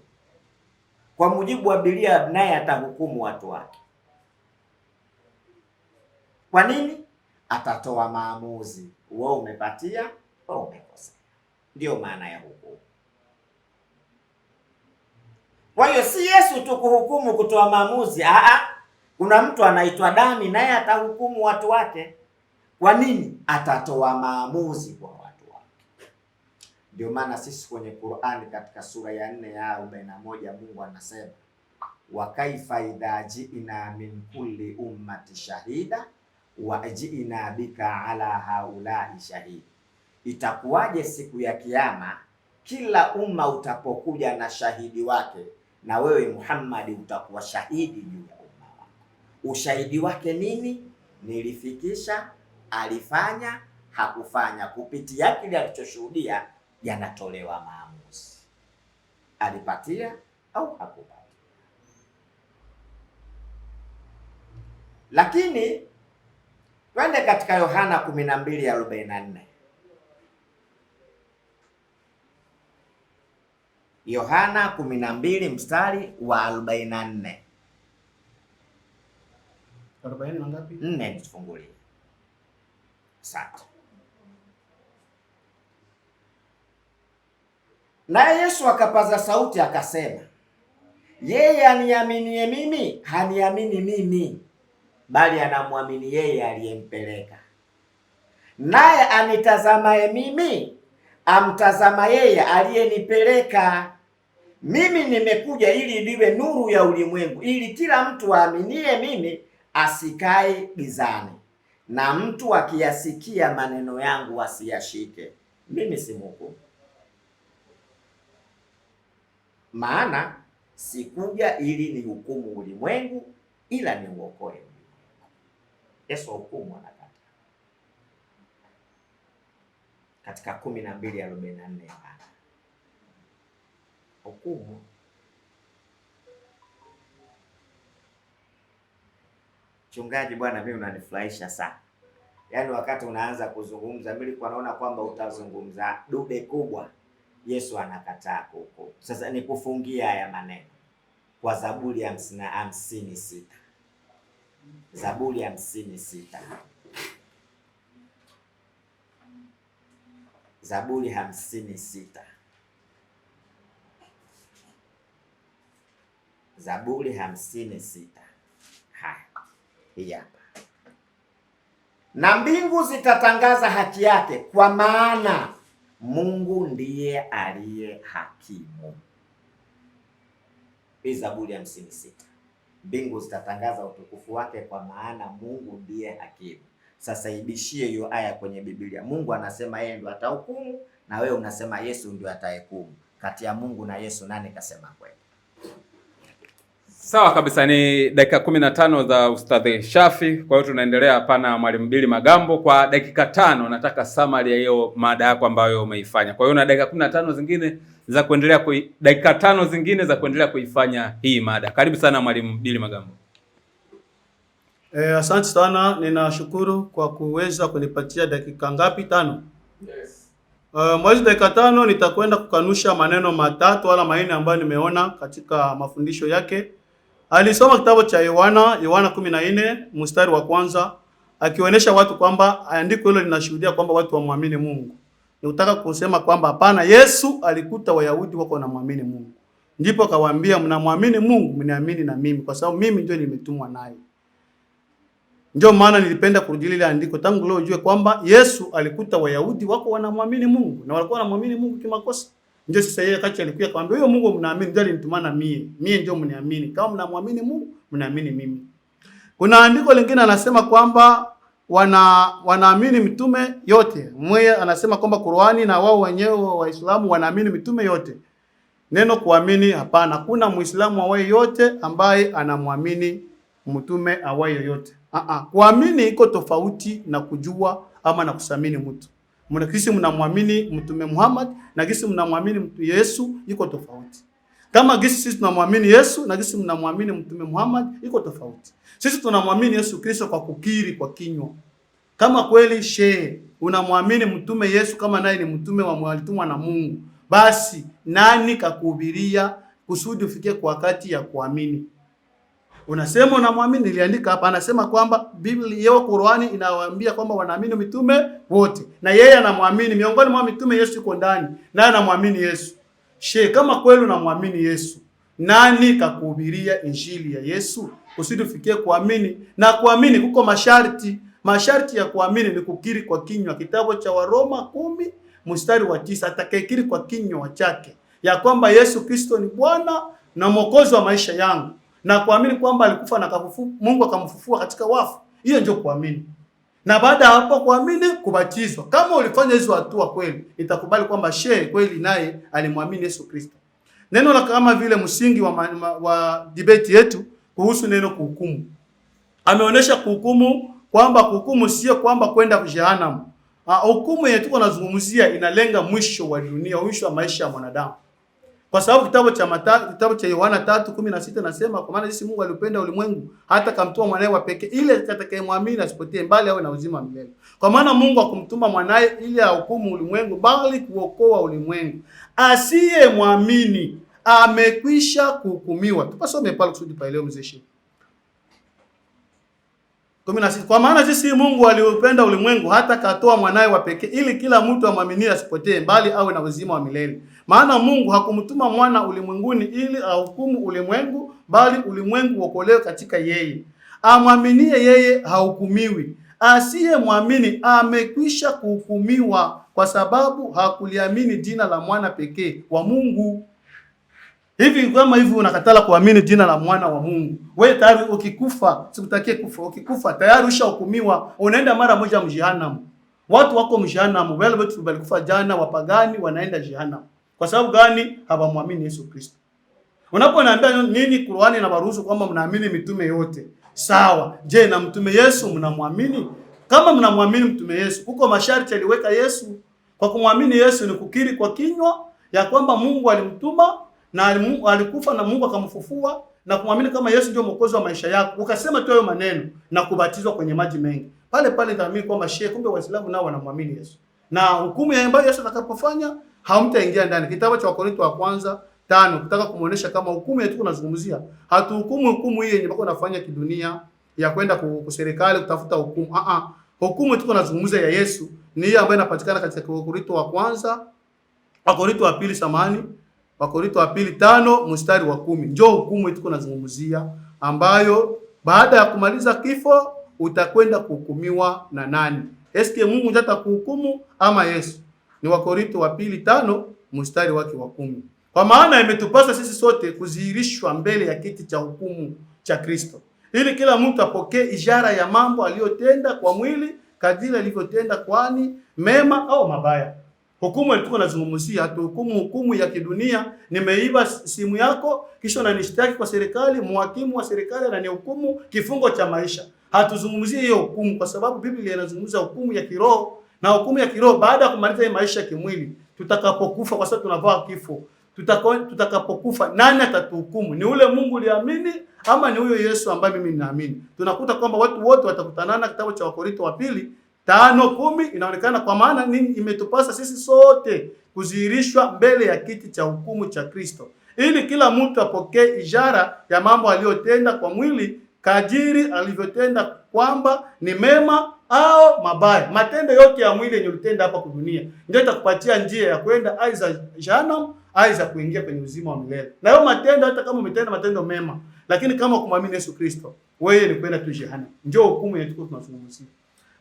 Kwa mujibu wa Biblia, naye atahukumu watu wake. Kwa nini? Atatoa maamuzi, wewe umepatia au umekosea. Ndiyo maana ya hukumu. Kwa hiyo si Yesu tu kuhukumu, kutoa maamuzi. Kuna mtu anaitwa Dani, naye atahukumu watu wake. Kwa nini? Atatoa maamuzi kwa watu wake. Ndio maana sisi kwenye Qur'ani katika sura ya 4 ya 41 Mungu anasema, wa kaifa idha ji'na min kulli ummati shahida wa ji'na bika ala haulai shahid. Itakuwaje siku ya Kiyama kila umma utapokuja na shahidi wake, na wewe Muhammad utakuwa shahidi juu ya umma wako. Ushahidi wake nini? Nilifikisha, alifanya, hakufanya. Kupitia kile alichoshuhudia yanatolewa maamuzi, alipatia au hakupatia. Lakini twende katika Yohana 12:44. Yohana 12 mstari wa 44. 40 na ngapi? 4 tufungulie. Asante. Naye Yesu akapaza sauti akasema, yeye aniaminie mimi haniamini mimi, bali anamwamini yeye aliyempeleka. Naye anitazamaye mimi amtazama yeye aliyenipeleka. Mimi nimekuja ili niwe nuru ya ulimwengu, ili kila mtu aaminie mimi asikae gizani, na mtu akiyasikia maneno yangu asiyashike. Mimi si mhukumu, maana sikuja ili nihukumu ulimwengu, ila niuokoe ulimwengu. Yesu hukumu anakata katika 12:44 hukumu. Mchungaji, bwana mimi unanifurahisha sana. Yaani wakati unaanza kuzungumza mimi nilikuwa naona kwamba utazungumza dube kubwa. Yesu anakataa hukumu. Sasa nikufungia haya maneno kwa Zaburi ya 56. Zaburi ya 56. Zaburi 56. Zaburi 56. Haya, hii hapa. Na mbingu zitatangaza haki yake, kwa maana Mungu ndiye aliye hakimu. Hii Zaburi ya 56. mbingu zitatangaza utukufu wake, kwa maana Mungu ndiye hakimu. Sasa ibishie hiyo aya kwenye Biblia. Mungu anasema yeye ndio atahukumu, na wewe unasema Yesu ndio atahukumu. Kati ya Mungu na Yesu nani kasema kweli? Sawa kabisa, ni dakika 15 za Ustadh Shafi. Kwa hiyo tunaendelea hapa na Mwalimu Billy Magambo. Kwa dakika 5 nataka summary ya hiyo mada yako ambayo umeifanya. Kwa hiyo na dakika 15 zingine za kuendelea dakika 5 zingine za kuendelea kuifanya hii mada. Karibu sana Mwalimu Billy Magambo. Asante sana, ninashukuru kwa kuweza kunipatia dakika ngapi? 5. Yes. Mwezi dakika 5 nitakwenda kukanusha maneno matatu wala manne ambayo nimeona katika mafundisho yake. Alisoma kitabu cha Yohana 14 mstari wa kwanza, akionyesha watu kwamba andiko hilo linashuhudia kwamba watu wamwamini Mungu. Nataka kusema kwamba hapana, Yesu alikuta Wayahudi wako wanamwamini Mungu. Ndipo akawaambia, mnamwamini Mungu, mniamini na mimi, kwa sababu mimi ndio nimetumwa naye. Ndio maana nilipenda kurudia ile andiko tangu leo ujue kwamba Yesu alikuta Wayahudi wako wanamwamini Mungu na walikuwa wanamwamini Mungu kimakosa. Ndio sasa yeye kati alikuja akamwambia, huyo Mungu mnaamini ndio alinitumana mie ndio mniamini. Kama mnamwamini Mungu, mnaamini mimi. Kuna andiko lingine anasema kwamba wanaamini mitume yote. Mmoja anasema kwamba Qur'ani na wao wenyewe Waislamu wanaamini mitume yote. Neno kuamini, hapana, kuna Muislamu awaye yote ambaye anamwamini mtume awaye yote. Kuamini iko tofauti na kujua ama na kusamini mtu. Kisi mnamwamini Mtume Muhammad na kisi mnamwamini Yesu iko tofauti. Kama kisi sisi tunamwamini Yesu na kisi mnamwamini Mtume Muhammad iko tofauti. Sisi tunamwamini Yesu Kristo kwa kukiri kwa kinywa. Kama kweli unamwamini Mtume Yesu kama naye ni mtume wa mwalitumwa na Mungu, basi nani kakuhubiria kusudi ufikie kwa wakati ya kuamini? Unasema unamwamini, niliandika hapa, anasema kwamba Biblia yao Qur'ani inawaambia kwamba wanaamini mitume wote. Na yeye anamwamini miongoni mwa mitume Yesu yuko ndani, naye anamwamini Yesu. Kama kweli unamwamini Yesu, nani kakuhubiria injili ya Yesu kusudi ufikie kuamini? Na kuamini kuko masharti. Masharti ya kuamini ni kukiri kwa kinywa. Kitabu cha Waroma 10 mstari wa 9, atakayekiri kwa kinywa chake ya kwamba Yesu Kristo ni Bwana na Mwokozi wa maisha yangu, na kuamini kwamba alikufa na Mungu akamfufua katika wafu, hiyo ndio kuamini. Na baada hapo kuamini, kubatizwa. Kama ulifanya hizo hatua kweli, itakubali kwamba kweli naye alimwamini Yesu Kristo. Neno la kama vile msingi wa debate yetu kuhusu neno kuhukumu. Ameonyesha kuhukumu kwamba kuhukumu sio kwamba kwenda jehanamu. Hukumu yetu tunazungumzia inalenga mwisho wa dunia, mwisho wa maisha ya mwanadamu. Kwa sababu kitabu cha Yohana 3:16 nasema, kwa maana jinsi Mungu alipenda ulimwengu hata akamtoa mwanae wa pekee ili atakayemwamini asipotee bali awe na uzima wa milele. Kwa maana Mungu hakumtuma mwanae ili ahukumu ulimwengu bali kuokoa ulimwengu. Asiyemwamini amekwisha kuhukumiwa. Tupasome pale kusudi paelewe mzee. 16. Kwa maana jinsi Mungu aliupenda ulimwengu hata katoa mwanae wa pekee ili kila mtu amwaminie asipotee bali awe na uzima wa milele. Maana Mungu hakumtuma mwana ulimwenguni ili ahukumu ulimwengu bali ulimwengu uokolewe katika yeye. Amwaminie yeye hahukumiwi. Asiyemwamini amekwisha kuhukumiwa kwa sababu hakuliamini jina la mwana pekee wa Mungu. Hivi kama hivi unakatala kuamini jina la mwana wa Mungu, wewe tayari ukikufa, sikutakie kufa, ukikufa tayari ushahukumiwa, unaenda mara moja mjehanamu. Watu wako mjehanamu, wale wetu walikufa jana wapagani wanaenda jehanamu. Kwa sababu gani? Hawamwamini Yesu Kristo. Unaponiambia nini Qur'ani inawaruhusu kwamba mnaamini mitume yote. Sawa. Je, na mtume Yesu mnamwamini? Kama mnamwamini mtume Yesu, huko masharti aliweka Yesu. Kwa kumwamini Yesu ni kukiri kwa kinywa ya kwamba Mungu alimtuma na alikufa na Mungu akamfufua, na kumwamini kama Yesu ndio mwokozi wa maisha yako. Ukasema tu hayo maneno na kubatizwa kwenye maji mengi. Pale nitaamini kwamba kumbe Waislamu nao wanamwamini Yesu. Na hukumu ya ambayo Yesu atakapofanya hamtaingia ndani. Kitabu cha Wakorintho wa kwanza 5 kutaka kumuonesha kama hukumu yetu tunazungumzia. Hukumu hii yenye bako nafanya kidunia ya kwenda kuserikali kutafuta hukumu. Hukumu yetu tunazungumzia ya Yesu ni hii ambayo inapatikana katika Wakorintho wa kwanza, Wakorintho wa pili Wakorintho wa pili 5 mstari wa 10. Njoo hukumu yetu tunazungumzia ambayo baada ya kumaliza kifo utakwenda kuhukumiwa na nani? Eske Mungu ndiye atakuhukumu ama Yesu? Ni Wakorintho wa pili 5 mstari wake wa 10. Kwa maana imetupasa sisi sote kudhihirishwa mbele ya kiti cha hukumu cha Kristo, ili kila mtu apokee ishara ya mambo aliyotenda kwa mwili kadiri alivyotenda, kwani mema au mabaya. Hukumu ilikuwa nazungumzia, hatuhukumu hukumu ya kidunia. Nimeiba simu yako kisha unanishtaki kwa serikali, mhakimu wa serikali ananihukumu kifungo cha maisha. Hatuzungumzie hiyo hukumu, kwa sababu Biblia inazungumza hukumu ya kiroho, na hukumu ya kiroho baada ya kumaliza maisha ya kimwili, tutakapokufa, kwa sababu tunavaa kifo. Tutakapokufa, nani atatuhukumu? Ni ule Mungu uliamini ama ni huyo Yesu ambaye mimi ninaamini? Tunakuta kwamba watu wote watakutanana. Kitabu cha Wakorintho wa pili 5:10 inaonekana, kwa maana nini? Imetupasa sisi sote kudhihirishwa mbele ya kiti cha hukumu cha Kristo, ili kila mtu apokee ishara ya mambo aliyotenda kwa mwili kadiri alivyotenda, kwamba ni mema au mabaya. Matendo yote ya mwili yenye ulitenda hapa kwa dunia ndio itakupatia njia ya kwenda aidha jehanamu aidha kuingia kwenye uzima wa milele. Na hiyo matendo, hata kama umetenda matendo mema, lakini kama kumwamini Yesu Kristo, wewe ni kwenda tu jehanamu. Ndio hukumu yetu tunazungumzia.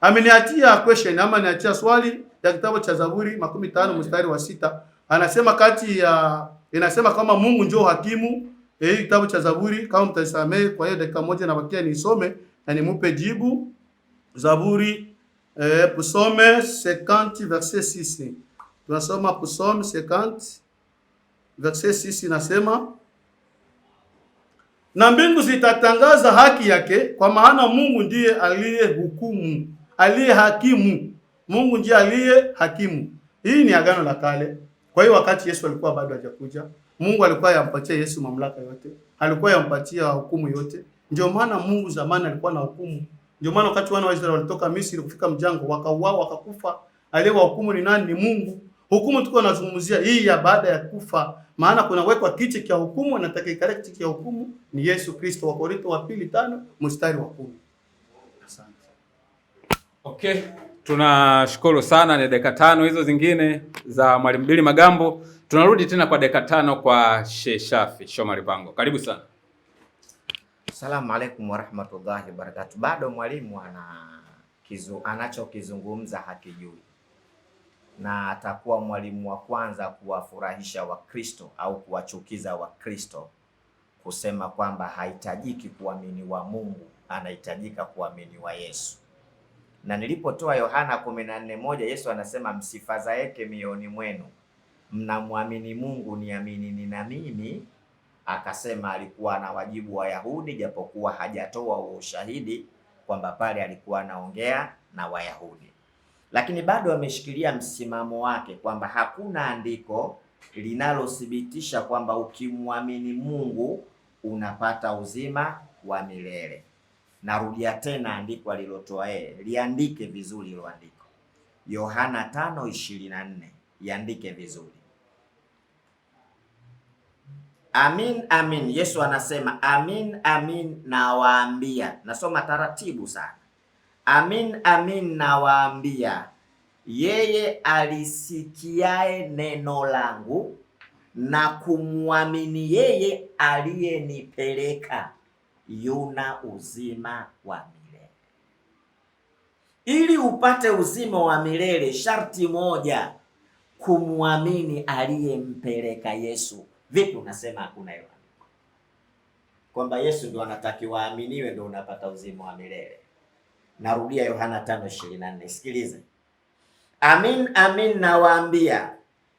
Ameniatia question ama niatia swali ya kitabu cha Zaburi 15 mstari wa 6. Anasema inasema kama Mungu ndio hakimu. Kitabu cha Zaburi, kama mtasamee, kwa hiyo dakika moja na bakia nisome na nimupe jibu. Zaburi Psaume 50 verset 6. Tunasoma Psaume 50 verset 6, inasema na mbingu zitatangaza haki yake, kwa maana Mungu ndiye aliyehukumu, aliye hakimu. Mungu ndiye aliye hakimu. Hii ni agano la kale. Kwa hiyo wakati Yesu alikuwa bado hajakuja, Mungu alikuwa yampatia Yesu mamlaka yote, alikuwa yampatia hukumu yote. Ndio maana Mungu zamani alikuwa na hukumu. Ndio maana wakati wana wa Israeli walitoka Misri kufika mjango, wakauawa wakakufa, aliyewahukumu ni nani? Ni Mungu. Hukumu tuko nazungumzia hii ya baada ya kufa, maana kuna wekwa kiti cha hukumu, na atakayekalia kiti cha hukumu ni Yesu Kristo. Wakorintho wa pili 5 mstari wa 10. Asante. Okay, tunashukuru sana. Ni dakika 5 hizo zingine za Mwalimu Billy Magambo. Tunarudi tena kwa dakika 5 kwa Sheikh Shafi Shomari Pango. Karibu sana. Asalamu alaykum wa rahmatullahi wa barakatuh. Bado mwalimu anachokizungumza hakijui, na atakuwa mwalimu wa kwanza kuwafurahisha Wakristo au kuwachukiza Wakristo, kusema kwamba haitajiki kuamini wa Mungu, anahitajika kuamini wa Yesu. Na nilipotoa Yohana 14:1, Yesu anasema msifadhaike mioyoni mwenu, mnamwamini Mungu, niaminini na mimi. Akasema alikuwa na wajibu wa Wayahudi, japokuwa hajatoa ushahidi kwamba pale alikuwa anaongea na Wayahudi, lakini bado ameshikilia msimamo wake kwamba hakuna andiko linalothibitisha kwamba ukimwamini Mungu unapata uzima wa milele. Narudia tena andiko alilotoa yeye, liandike vizuri hilo andiko, Yohana 5:24, iandike vizuri. Amin, amin. Yesu anasema amin, amin nawaambia. Nasoma taratibu sana. Amin, amin nawaambia, yeye alisikiaye neno langu na kumwamini yeye aliyenipeleka yuna uzima wa milele. Ili upate uzima wa milele, sharti moja, kumwamini aliyempeleka Yesu. Vipi unasema hakuna hiyo? Kwamba Yesu ndio anatakiwa aaminiwe ndio unapata uzima wa milele. Narudia Yohana 5:24. Sikilize. Amin, amin nawaambia,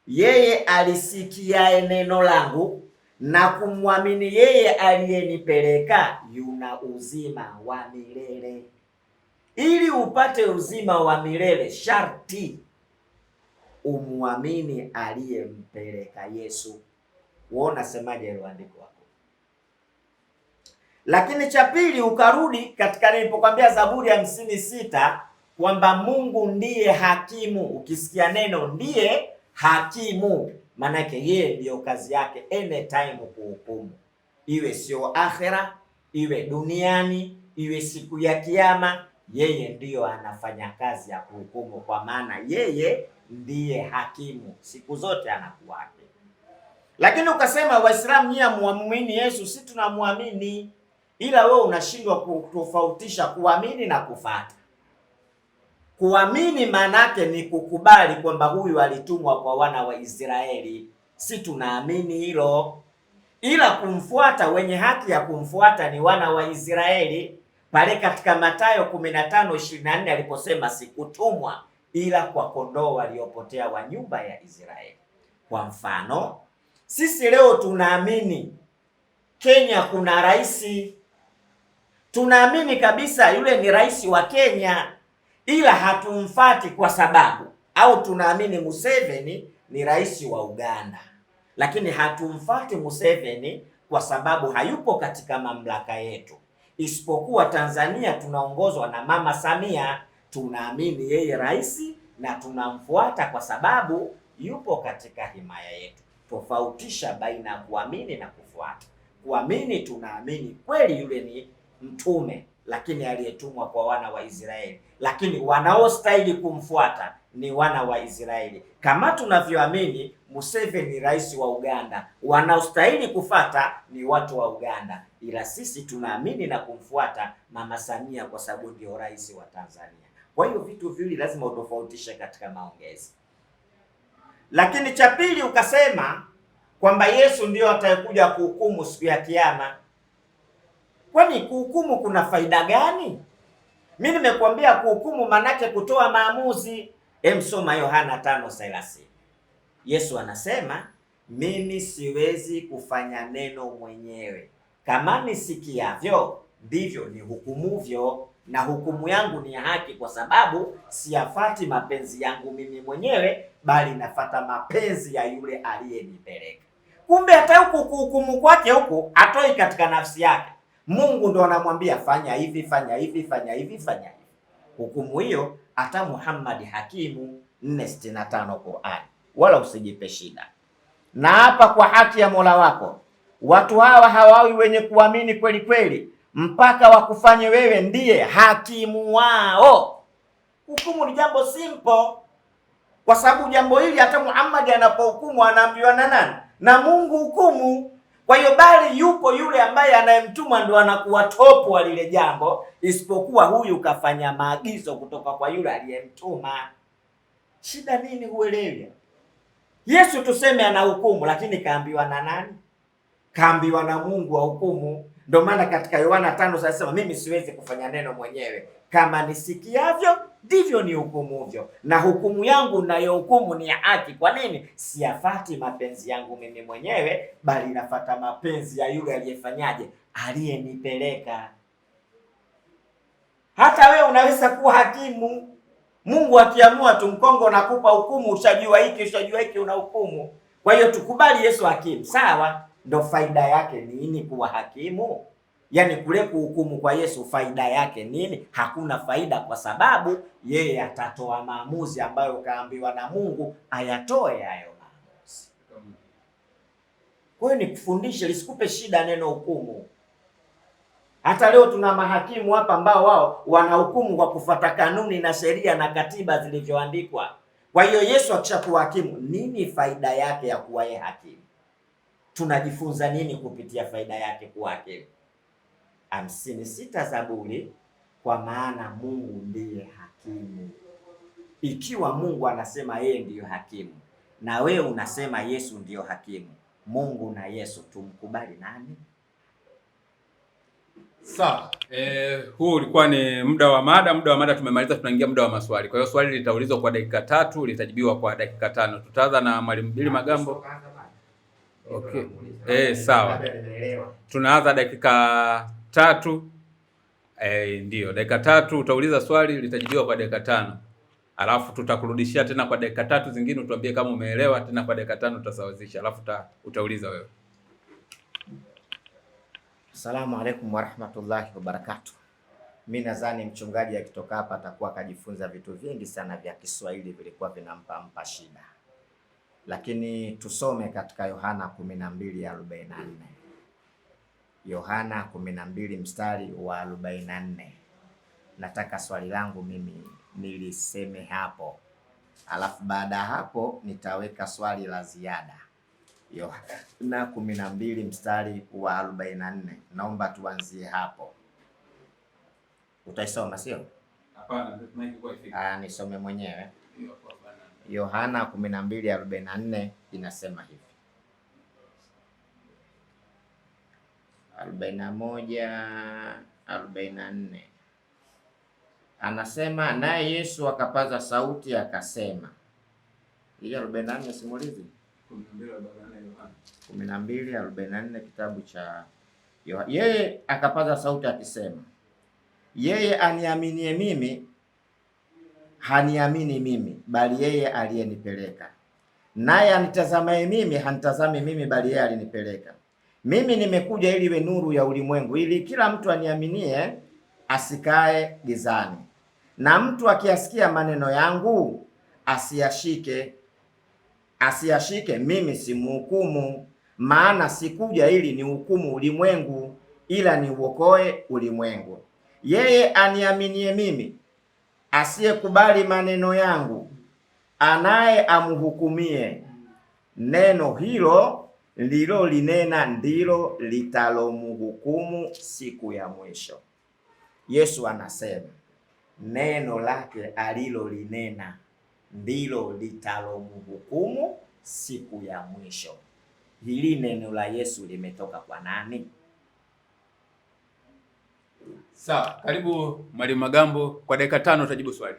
yeye alisikiaye neno langu na kumwamini yeye aliyenipeleka yuna uzima wa milele. Ili upate uzima wa milele, sharti umwamini aliyempeleka Yesu. Wewe unasemaje hilo andiko hapo? Lakini cha pili, ukarudi katika nilipokuambia Zaburi ya 56 kwamba Mungu ndiye hakimu. Ukisikia neno ndiye hakimu, maana yake yeye ndiyo kazi yake anytime kuhukumu, iwe sio akhera, iwe duniani, iwe siku ya kiyama, yeye ndiyo anafanya kazi ya kuhukumu, kwa maana yeye ndiye hakimu, siku zote anakuwa. Lakini ukasema Waislamu nyie muamini Yesu, si tunamwamini, ila wewe unashindwa kutofautisha kuamini na kufuata. Kuamini maana yake ni kukubali kwamba huyu alitumwa kwa wana wa Israeli, si tunaamini hilo. ila kumfuata, wenye haki ya kumfuata ni wana wa Israeli, pale katika Mathayo 15:24 aliposema sikutumwa ila kwa kondoo waliopotea wa nyumba ya Israeli. Kwa mfano, sisi leo tunaamini Kenya kuna rais, tunaamini kabisa yule ni rais wa Kenya, ila hatumfati kwa sababu, au tunaamini Museveni ni rais wa Uganda, lakini hatumfati Museveni kwa sababu hayupo katika mamlaka yetu. Isipokuwa Tanzania tunaongozwa na Mama Samia, tunaamini yeye rais na tunamfuata kwa sababu yupo katika himaya yetu. Tofautisha baina ya kuamini na kufuata. Kuamini, tunaamini kweli yule ni mtume, lakini aliyetumwa kwa wana wa Israeli, lakini wanaostahili kumfuata ni wana wa Israeli. Kama tunavyoamini Museveni ni rais wa Uganda, wanaostahili kufata ni watu wa Uganda, ila sisi tunaamini na kumfuata Mama Samia kwa sababu ndio rais wa Tanzania. Kwa hiyo vitu viwili lazima utofautishe katika maongezi. Lakini cha pili ukasema kwamba Yesu ndio atakuja kuhukumu siku ya Kiyama. Kwani kuhukumu kuna faida gani? Mimi nimekuambia kuhukumu manake kutoa maamuzi. Soma Yohana 5:30. Yesu anasema mimi siwezi kufanya neno mwenyewe, kama nisikiavyo ndivyo ni hukumuvyo, na hukumu yangu ni haki, kwa sababu siyafati mapenzi yangu mimi mwenyewe, bali nafata mapenzi ya yule aliyenipeleka. Kumbe hata huku kuhukumu kwake huku atoi katika nafsi yake. Mungu ndo anamwambia fanya hivi, fanya hivi, fanya hivi, fanya hivi. Hukumu hiyo hata Muhammad Hakimu 4:65 Qur'ani, wala usijipe shida. Na hapa kwa haki ya Mola wako, watu hawa hawawi wenye kuamini kweli kweli mpaka wakufanye wewe ndiye hakimu wao. Hukumu ni jambo simple, kwa sababu jambo hili hata Muhammad anapohukumu anaambiwa na nani? Na Mungu hukumu. Kwa hiyo bali yupo yule ambaye anayemtuma ndo anakuwa topo wa lile jambo, isipokuwa huyu kafanya maagizo kutoka kwa yule aliyemtuma. Shida nini? Huelewi? Yesu tuseme ana hukumu, lakini kaambiwa na nani? Kaambiwa na Mungu wa hukumu. Ndio maana katika Yohana 5 anasema mimi siwezi kufanya neno mwenyewe, kama nisikiavyo ndivyo ni hukumuvyo, na hukumu yangu nayohukumu ni ya haki. Kwa nini? Siyafati mapenzi yangu mimi mwenyewe, bali nafata mapenzi ya yule aliyefanyaje? Aliyenipeleka. Hata wewe unaweza kuwa hakimu. Mungu akiamua tu mkongo nakupa hukumu, ushajua hiki una hukumu. Kwa hiyo tukubali Yesu hakimu, sawa? Ndo faida yake nini kuwa hakimu? Yaani kule kuhukumu kwa Yesu faida yake nini? Hakuna faida, kwa sababu yeye atatoa maamuzi ambayo kaambiwa na Mungu ayatoe hayo maamuzi. Kwa hiyo nikufundishe, lisikupe shida neno hukumu. Hata leo tuna mahakimu hapa ambao wao wanahukumu kwa kufuata kanuni na sheria na katiba zilivyoandikwa. Kwa hiyo Yesu akishakuwa hakimu, nini faida yake ya kuwa yeye hakimu? Tunajifunza nini kupitia faida yake kuwa hakimu? 56 Zaburi, kwa maana Mungu ndiye hakimu. Ikiwa Mungu anasema yeye ndiyo hakimu na wewe unasema Yesu ndiyo hakimu, Mungu na Yesu tumkubali nani? Sawa. Huu ulikuwa ni muda wa mada. Muda wa mada tumemaliza, tunaingia muda wa maswali. Kwa hiyo swali litaulizwa kwa dakika 3, litajibiwa kwa dakika 5. Tutaanza na Mwalimu Billy Magambo. Okay. Sawa. Tunaanza dakika 3. Ndio, dakika 3 utauliza swali, litajibiwa kwa dakika 5. Alafu tutakurudishia tena kwa dakika 3 zingine, utuambie kama umeelewa, tena kwa dakika 5 tutasawazisha. Alafu utauliza wewe. Asalamu alaykum warahmatullahi wabarakatuh. Mimi nadhani mchungaji akitoka hapa atakuwa akajifunza vitu vingi sana vya Kiswahili vilikuwa vinampa shida. Lakini tusome katika Yohana 12:44. Yohana 12 mstari wa 44. Nataka swali langu mimi niliseme hapo. Alafu baada ya hapo nitaweka swali la ziada. Yohana 12 mstari wa 44. Naomba tuanzie hapo. Utaisoma sio? Hapana, tunaikuwa nisome mwenyewe. Yohana 12:44 inasema hivi. 41:44 anasema, naye Yesu akapaza sauti akasema. Hii 44 simulizi 12:44 kitabu cha Yohana. Yeye akapaza sauti akisema, yeye aniaminie mimi haniamini mimi, bali yeye aliyenipeleka. Naye anitazamaye mimi hanitazami mimi, bali yeye alinipeleka. Mimi nimekuja ili iwe nuru ya ulimwengu, ili kila mtu aniaminie asikae gizani. Na mtu akiasikia maneno yangu asiyashike, mimi simhukumu, maana sikuja ili nihukumu ulimwengu, ila niuokoe ulimwengu. Yeye aniaminie mimi, asiyekubali maneno yangu, anaye amhukumie. Neno hilo lilolinena ndilo litalomhukumu siku ya mwisho. Yesu anasema neno lake alilolinena ndilo litalomhukumu siku ya mwisho. Hili neno la Yesu limetoka kwa nani? Sawa, karibu Mwalimu Magambo, kwa dakika 5 utajibu swali.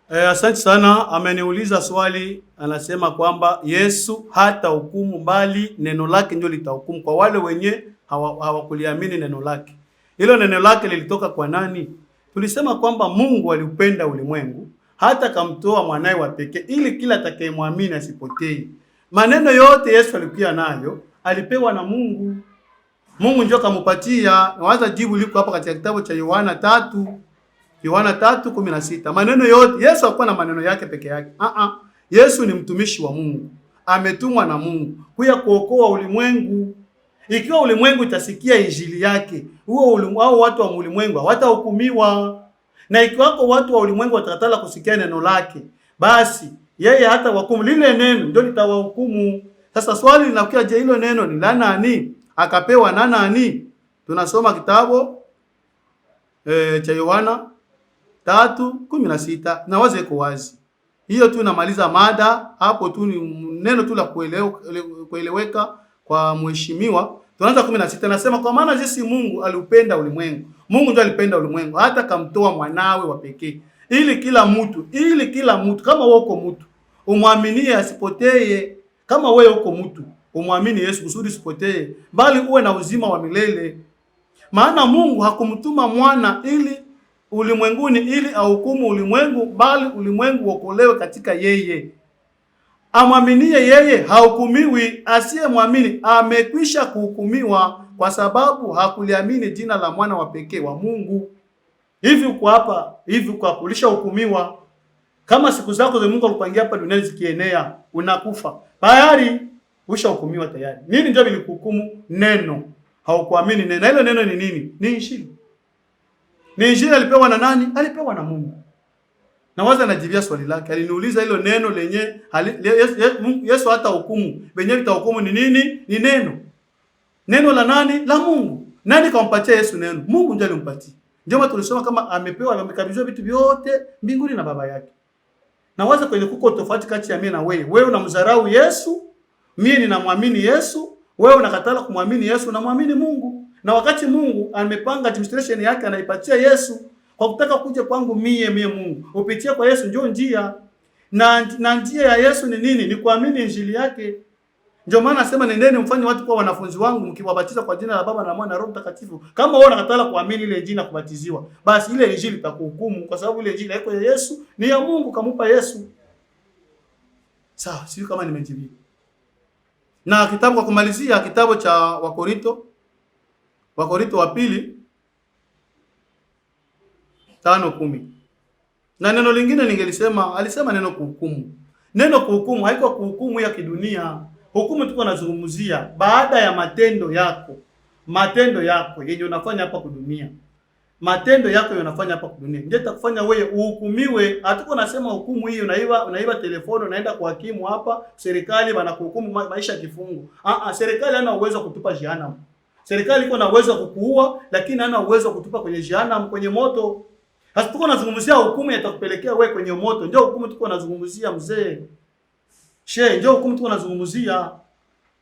Asante sana. Ameniuliza swali, anasema kwamba Yesu hata hukumu, bali neno lake ndio litahukumu kwa wale wenye hawakuliamini neno lake. Hilo neno lake lilitoka kwa nani? Tulisema kwamba Mungu aliupenda ulimwengu hata kamtoa mwanae wa pekee ili kila atakayemwamini asipotee. Maneno yote Yesu alikuwa nayo alipewa na Mungu. Mungu ndio akamupatia. Nawaza jibu liko hapa katika kitabu cha Yohana 3:16. Maneno yote Yesu hakuwa na maneno yake peke yake. Yesu ni mtumishi wa Mungu. Ametumwa na Mungu kuja kuokoa ulimwengu. Ikiwa ulimwengu itasikia injili yake, hao watu wa ulimwengu hawatahukumiwa. Na ikiwa watu wa ulimwengu watakatala kusikia neno lake, basi yeye hata hukumu, lile neno ndio litawahukumu. Sasa swali linakuja, je, hilo neno ni la nani? Akapewa na nani? Tunasoma kitabu cha Yohana 3:16 na wazi iko wazi. Hiyo tu namaliza mada hapo, tu ni neno tu la kueleweka kwa mheshimiwa. Tunaanza 16, nasema kwa maana jinsi Mungu aliupenda ulimwengu. Mungu ndiye alipenda ulimwengu hata kamtoa mwanawe wa pekee ili kila mtu kama wewe uko mtu umwaminie asipotee. Kama wewe uko mtu umwamini Yesu kusudi usipotee, bali uwe na uzima wa milele. Maana Mungu hakumtuma mwana ili ulimwenguni ili ahukumu ulimwengu, bali ulimwengu uokolewe katika yeye. Amwaminie yeye hahukumiwi, asiyemwamini amekwisha kuhukumiwa kwa sababu hakuliamini jina la mwana wa pekee wa Mungu. Hivi uko hapa, hivi uko hapo, ulishahukumiwa. Kama siku zako za Mungu alipangia hapa duniani zikienea, unakufa tayari, ushahukumiwa tayari. Nini ndio vilikuhukumu? Neno. Haukuamini neno. Hilo neno ni nini? Ni injili. Ni injili alipewa na nani? Alipewa na Mungu. Na waza najibia swali lake. Aliniuliza hilo neno lenye Yesu hata hukumu. Wenyewe litahukumu ni nini? Ni neno. Neno la nani? La Mungu. Nani kampatia Yesu neno? Mungu ndiye alimpatia. Ndio maana tulisoma kama amekabidhiwa vitu vyote mbinguni na baba yake. Na waza kwenye kuko tofauti kati ya mimi na wewe. Wewe unamdharau Yesu, mimi ninamwamini Yesu. Wewe unakatala kumwamini Yesu, unamwamini Mungu. Na wakati Mungu amepanga administration yake anaipatia Yesu kwa kutaka kuja kwangu mie Mungu. Upitie kwa Yesu ndio njia. Na njia ya Yesu ni nini? Ni kuamini injili yake. Ndio maana nasema nendeni mfanye watu kuwa wanafunzi wangu mkiwabatiza kwa jina la Baba na Mwana na Roho Mtakatifu. Kama wewe unakatala kuamini ile injili na kubatiziwa, basi ile injili itakuhukumu kwa sababu ile injili haiko ya Yesu, ni ya Mungu kamupa Yesu. Sawa, sio kama nimejibu. Na kitabu kwa kumalizia, kitabu cha Wakorinto wa pili 5:10. Na neno lingine ningelisema, alisema neno kuhukumu. Neno kuhukumu haiko kuhukumu ya kidunia. Hukumu tuko nazungumzia baada ya matendo yako. Matendo yako yenye unafanya hapa kudunia. Matendo yako unafanya hapa kudunia ndio itakufanya wewe uhukumiwe. Hatuko nasema hukumu hii unaiba telefoni unaenda kwa hakimu hapa, serikali wanakuhukumu maisha ya kifungo. Serikali hana uwezo wa kutupa jehanamu. Serikali iko na uwezo wa kukuua, lakini hana uwezo wa kutupa kwenye jehanamu, kwenye moto. Hasa tuko nazungumzia hukumu itakupelekea wewe kwenye moto. Ndio hukumu tuko nazungumzia mzee. Ndio hukumu tuko nazungumzia.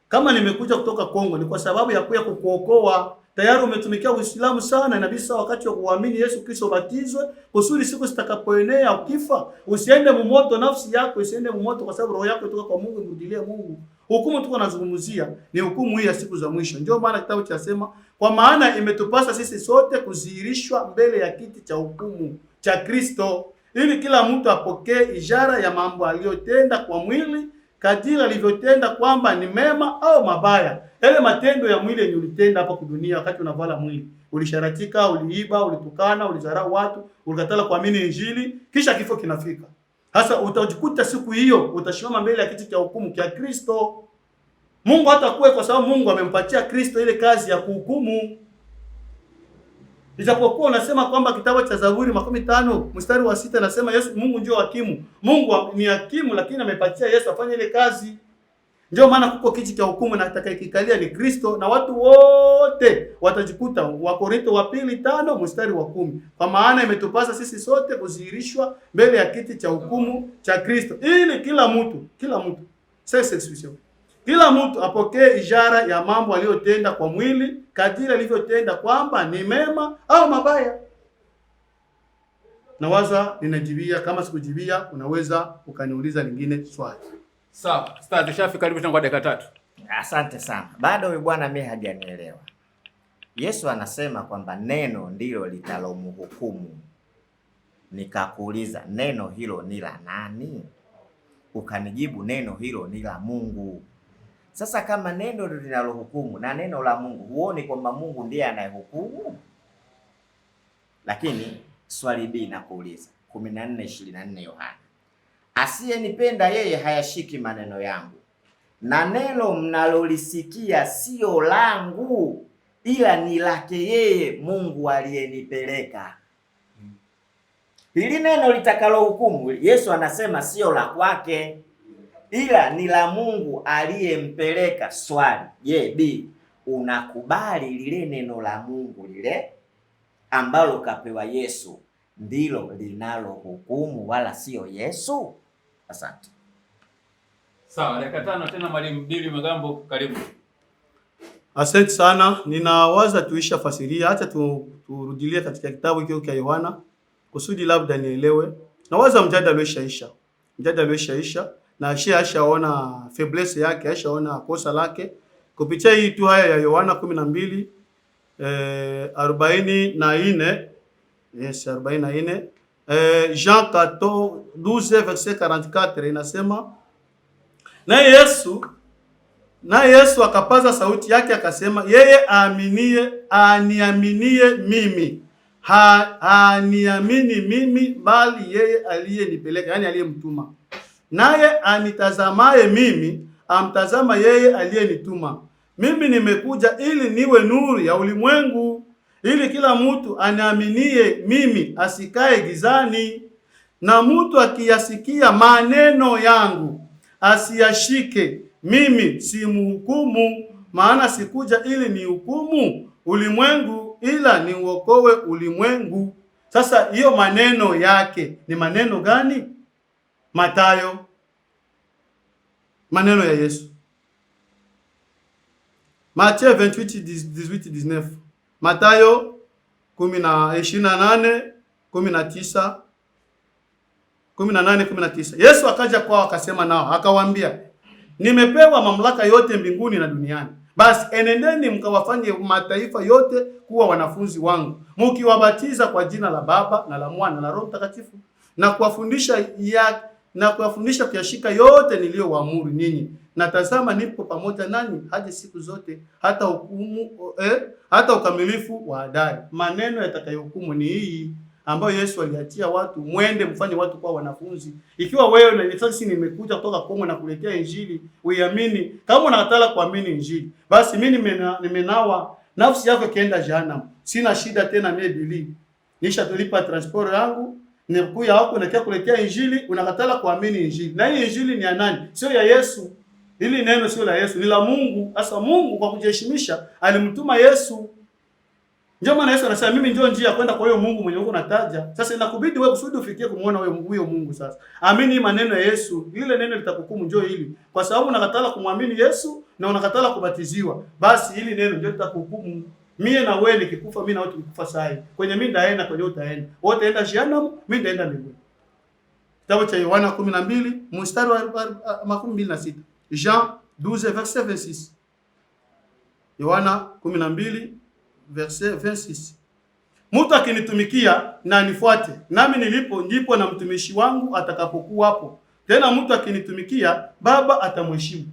Kama nimekuja kutoka Kongo ni kwa sababu ya kuya kukuokoa. Tayari umetumikia Uislamu sana, inabidi sasa wakati wa kuamini Yesu Kristo batizwe, kusudi siku zitakapoenea ukifa usiende mumoto, nafsi yako isiende mumoto, kwa sababu roho yako itoka kwa Mungu imurudilie Mungu. Hukumu tuko nazungumzia ni hukumu hii ya siku za mwisho. Ndio maana kitabu kinasema, kwa maana imetupasa sisi sote kudhihirishwa mbele ya kiti cha hukumu cha Kristo, ili kila mtu apokee ishara ya mambo aliyotenda kwa mwili, kadiri alivyotenda, kwamba ni mema au mabaya. Yale matendo ya mwili yenye ulitenda hapa kudunia, wakati unavala mwili, ulisharatika, uliiba, ulitukana, ulizarau watu, ulikatala kuamini Injili, kisha kifo kinafika. Sasa utajikuta siku hiyo utasimama mbele ya kiti cha hukumu cha Kristo. Mungu hatakuwa, kwa sababu Mungu amempatia Kristo ile kazi ya kuhukumu. Ijapokuwa unasema kwamba kitabu cha Zaburi 15 mstari wa 6 nasema Yesu, Mungu ndio hakimu. Mungu ni hakimu, lakini amepatia Yesu afanye ile kazi. Ndio maana kuko kiti cha hukumu na atakayekikalia ni Kristo, na watu wote watajikuta. Wakorintho wa 2:5 mstari wa 10, kwa maana imetupasa sisi sote kudhihirishwa mbele ya kiti cha hukumu cha Kristo, ili kila mtu kila mtu apokee ishara ya mambo aliyotenda kwa mwili, kadiri alivyotenda, kwamba ni mema au mabaya. Nawaza ninajibia. Kama sikujibia, unaweza ukaniuliza lingine swali. Sawa, Stars shafi, karibu tena kwa dakika 3. Asante sana. Bado huyu bwana mimi hajanielewa. Yesu anasema kwamba neno ndilo litalomhukumu. Nikakuuliza neno hilo ni la nani? Ukanijibu neno hilo ni la Mungu. Sasa kama neno ndilo linalohukumu na neno la Mungu, huoni kwamba Mungu ndiye anayehukumu? Lakini swali B nakuuliza, 14:24 Yohana. Asiyenipenda yeye hayashiki maneno yangu, na neno mnalolisikia sio langu, ila ni lake yeye Mungu aliyenipeleka. Hili neno litakalo hukumu, Yesu anasema sio la kwake, ila ni la Mungu aliyempeleka. Swali, je, B, unakubali lile neno la Mungu lile ambalo kapewa Yesu ndilo linalo hukumu wala sio Yesu? Asante. Sawa, dakika 5 tena Mwalimu Dili Magambo, karibu. Asante sana. Ninawaza tuisha fasiria, hata turudilie katika kitabu hicho cha Yohana kusudi labda nielewe. Nawaza mjadala umeshaisha na ashaona faiblesse yake, ashaona kosa lake kupitia hii tu haya ya Yohana 12:44. Yes, 44. Jean 12 verset 44 inasema, na Yesu akapaza sauti yake akasema, yeye aniaminie mimi, haniamini mimi, bali yeye aliyenipeleka, yani aliyemtuma. Naye anitazamaye mimi amtazama yeye aliyenituma. Mimi nimekuja ili niwe nuru ya ulimwengu, ili kila mtu aniaminie mimi asikae gizani. Na mtu akiyasikia maneno yangu asiyashike, mimi simhukumu, maana sikuja ili nihukumu ulimwengu, ila niuokoe ulimwengu. Sasa hiyo maneno yake ni maneno gani? Mathayo, maneno ya Yesu. Mathayo 28:18-19. Mathayo 18:19. Yesu akaja kwao akasema nao akawaambia, nimepewa mamlaka yote mbinguni na duniani. Basi enendeni mkawafanye mataifa yote kuwa wanafunzi wangu, mkiwabatiza kwa jina la Baba na la Mwana na la Roho Mtakatifu, na kuwafundisha kuyashika yote niliyowaamuru ninyi. Na tazama, nipo pamoja nanyi hadi siku zote, hata ukamilifu wa adari. Maneno yatakayohukumu ni hii ambayo Yesu aliatia watu, mwende mfanye watu kuwa wanafunzi. Ikiwa wewe na sasa nimekuja kutoka Kongo na kuletea Injili, uiamini. Kama unakatala kuamini Injili, basi mimi nimenawa nafsi yako kienda jehanamu. Sina shida tena, mimi nisha tulipa transport yangu, nikuja hapo na kuletea Injili, unakatala kuamini Injili. Na hii Injili ni ya nani? Sio ya Yesu. Hili neno sio la Yesu, ni la Mungu. Sasa Mungu kwa kujiheshimisha alimtuma Yesu. Ndio maana Yesu anasema mimi ndio njia kwenda kwa huyo Mungu mwenye uko nataja. Sasa inakubidi wewe kusudi ufikie kumuona huyo Mungu sasa. Amini maneno ya Yesu. Ile neno litakuhukumu njoo hili. Kwa sababu unakatala kumwamini Yesu na unakatala kubatiziwa. Basi hili neno ndio litakuhukumu. Mimi na wewe nikikufa, mimi na wewe tukikufa sahi. Kwenye mimi ndaenda, kwenye wewe utaenda. Wote enda jehanamu, mimi ndaenda mbinguni. Kitabu cha Yohana 12 mstari wa 26. Jean 12 verset 26. Yohana 12 verset 26. Mtu akinitumikia na anifuate, nami nilipo ndipo na mtumishi wangu atakapokuwa hapo. Tena mtu akinitumikia, Baba atamheshimu.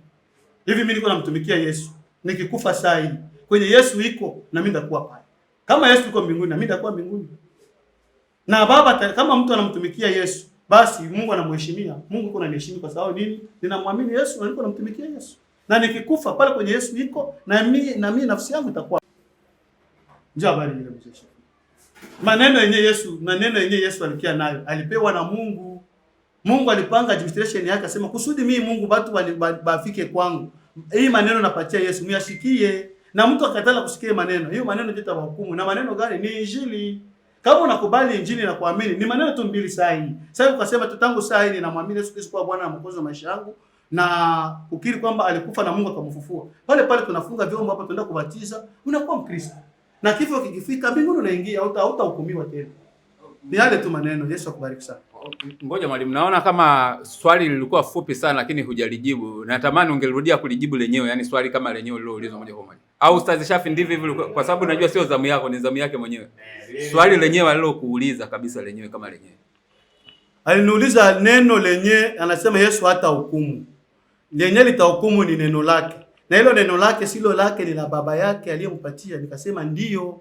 Hivi mimi niko namtumikia Yesu. Nikikufa saa hii, kwenye Yesu iko na mimi nitakuwa pale. Kama Yesu yuko mbinguni na mimi nitakuwa mbinguni. Na Baba kama mtu anamtumikia Yesu, basi Mungu anamheshimia. Mungu yuko ananiheshimu kwa sababu nini? Ninamwamini Yesu na niko namtumikia Yesu. Na nikikufa pale kwenye Yesu iko na mimi nafsi yangu itakuwa. Njoo habari ile mzee. Maneno yenye Yesu alikia nayo, alipewa na Mungu. Mungu alipanga administration yake akasema kusudi mimi Mungu watu bafike kwangu. Hii maneno napatia Yesu muyashikie. Na mtu akatala kusikia maneno, hiyo maneno ndio itawahukumu. Na maneno gani? Ni Injili. Kama unakubali Injili na kuamini, ni maneno tu mbili sahihi. Sasa ukasema tangu saa hii ninamwamini Yesu Kristo kwa Bwana na Mwokozi wa maisha yangu na ukiri kwamba alikufa na Mungu akamfufua. Pale pale tunafunga vyombo hapa tunaenda kubatiza, unakuwa Mkristo. Na kifo kikifika mbinguni unaingia, hautahukumiwa tena. Ni yale tu maneno. Yesu akubariki sana. Ngoja mwalimu, naona kama swali lilikuwa fupi sana lakini hujalijibu. Natamani ungelirudia kulijibu lenyewe, yani swali kama lenyewe liloulizwa moja kwa moja. Au Ustaz Shafi ndivyo hivyo, kwa sababu najua sio zamu yako, ni zamu yake mwenyewe. Swali lenyewe alilokuuliza kabisa lenyewe kama lenyewe. Aliniuliza neno lenyewe, anasema Yesu hata hukumu. Lenyewe litahukumu ni neno lake. Na hilo neno lake silo lake, ni la Baba yake aliyempatia. Nikasema ndio.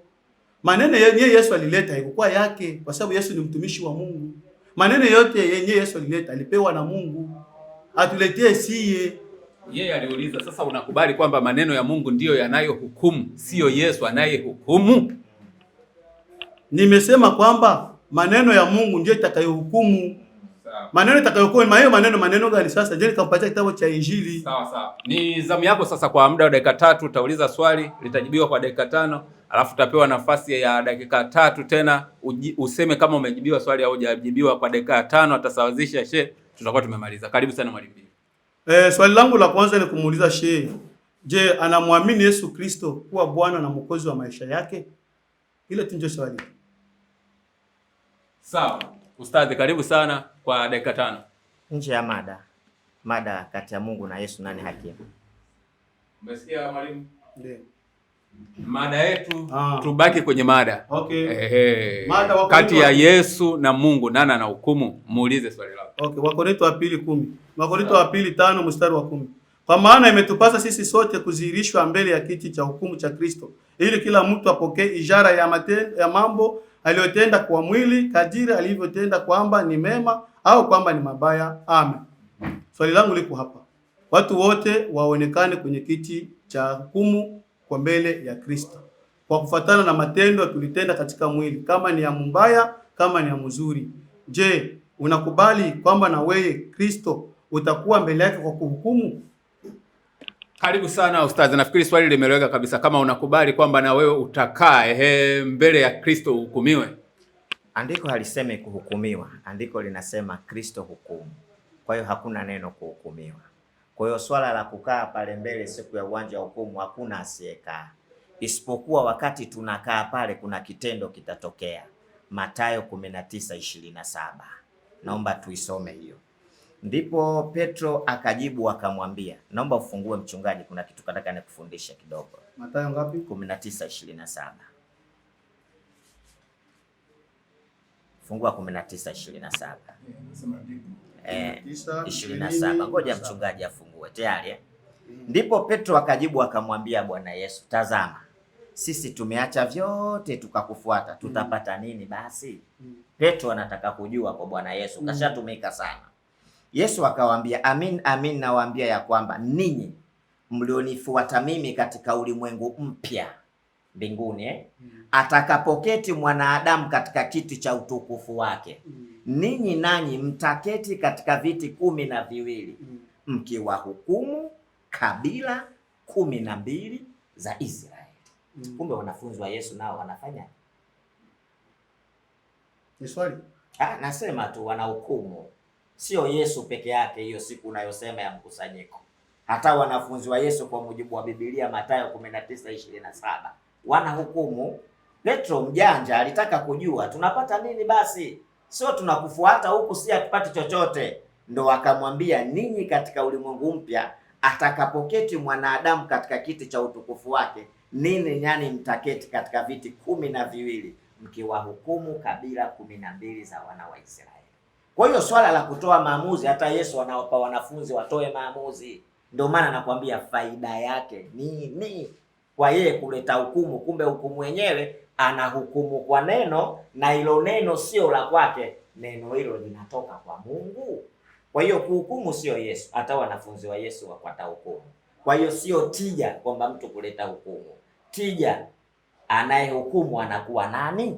Maneno yenye Yesu alileta haikuwa yake kwa sababu Yesu ni mtumishi wa Mungu. Maneno yote yenye Yesu alileta alipewa na Mungu. Atuletee siye. Yeye aliuliza sasa unakubali kwamba maneno ya Mungu ndiyo yanayohukumu, sio Yesu anayehukumu? Nimesema kwamba maneno ya Mungu ndiyo itakayohukumu. Maneno itakayohukumu, maneno gani sasa? Je, nikampatia kitabu cha Injili. Sawa. Ni zamu yako sasa, kwa muda wa dakika 3 utauliza swali, litajibiwa kwa dakika 5, alafu utapewa nafasi ya dakika 3 tena useme kama umejibiwa swali au hujajibiwa kwa dakika 5, atasawazisha shehe, tutakuwa tumemaliza. Karibu sana mwalimu. Swali langu la kwanza ni kumuuliza shehe, je, anamwamini Yesu Kristo kuwa Bwana na Mwokozi wa maisha yake? Ile tu ndio swali. Sawa. Ustadhi, karibu sana kwa dakika 5. Nje ya mada kati ya Mungu na Yesu, nani hakimu? Umesikia mwalimu? Ndio. Mada yetu tubaki kwenye mada. Okay. Mada kati ya Yesu na Mungu nani anahukumu? Muulize swali lako. Okay, Wakorintho wa pili 10. Wakorintho wa pili 5 mstari wa 10. Kwa maana imetupasa sisi sote kudhihirishwa mbele ya kiti cha hukumu cha Kristo, ili kila mtu apokee ishara ya mambo aliyotenda kwa mwili, kadiri alivyotenda, kwamba ni mema au kwamba ni mabaya. Amen. Swali langu liko hapa. Watu wote waonekane kwenye kiti cha hukumu kwa mbele ya Kristo, kwa kufuatana na matendo tulitenda katika mwili, kama ni ya mbaya, kama ni ya mzuri. Je, unakubali kwamba na wewe Kristo utakuwa mbele yake kwa kuhukumu? Karibu sana Ustadhi. Nafikiri swali limeeleweka kabisa. Kama unakubali kwamba na wewe utakaa mbele ya Kristo uhukumiwe. Andiko halisemi kuhukumiwa. Andiko linasema Kristo hukumu. Kwa hiyo hakuna neno kuhukumiwa. Kwa hiyo swala la kukaa pale mbele siku ya uwanja wa hukumu hakuna asiyekaa. Isipokuwa wakati tunakaa pale kuna kitendo kitatokea. Mathayo 19:27. Naomba tuisome hiyo. Ndipo Petro akajibu akamwambia, naomba ufungue mchungaji, kuna kitu nataka nikufundishe kidogo. Mathayo ngapi? 19:27. Fungua 19:27. 27. Ngoja mchungaji afungue tayari. Ndipo Petro akajibu akamwambia Bwana Yesu, tazama, sisi tumeacha vyote tukakufuata, tutapata nini basi? Petro anataka kujua kwa Bwana Yesu, kashatumika sana. Yesu akawaambia, amin amin nawaambia ya kwamba ninyi mlionifuata mimi katika ulimwengu mpya mbinguni, atakapoketi mwanadamu katika kiti cha utukufu wake, ninyi nanyi mtaketi katika viti 12, mkiwahukumu kabila 12 za Israeli. Kumbe wanafunzi wa Yesu nao wanafanya. Ni swali? Nasema tu wanahukumu. Sio Yesu peke yake hiyo siku unayosema ya mkusanyiko. Hata wanafunzi wa Yesu kwa mujibu wa Biblia Mathayo 19:27 wanahukumu. Petro mjanja alitaka kujua tunapata nini basi? Sio tunakufuata huku si hatupati chochote. Ndo akamwambia ninyi katika ulimwengu mpya atakapoketi mwanadamu katika kiti cha utukufu wake, nini nyani mtaketi katika viti 12 mkiwahukumu kabila 12 za wana wa Israeli. Kwa hiyo swala la kutoa maamuzi hata Yesu anawapa wanafunzi watoe maamuzi. Ndio maana nakwambia faida yake nini kwa yeye kuleta hukumu. Kumbe hukumu yenyewe anahukumu kwa neno, na hilo neno sio la kwake, neno hilo linatoka kwa Mungu. Kwa hiyo kuhukumu sio Yesu, hata wanafunzi wa Yesu wapata hukumu. Kwa hiyo sio tija kwamba mtu kuleta hukumu. Tija anayehukumu anakuwa nani?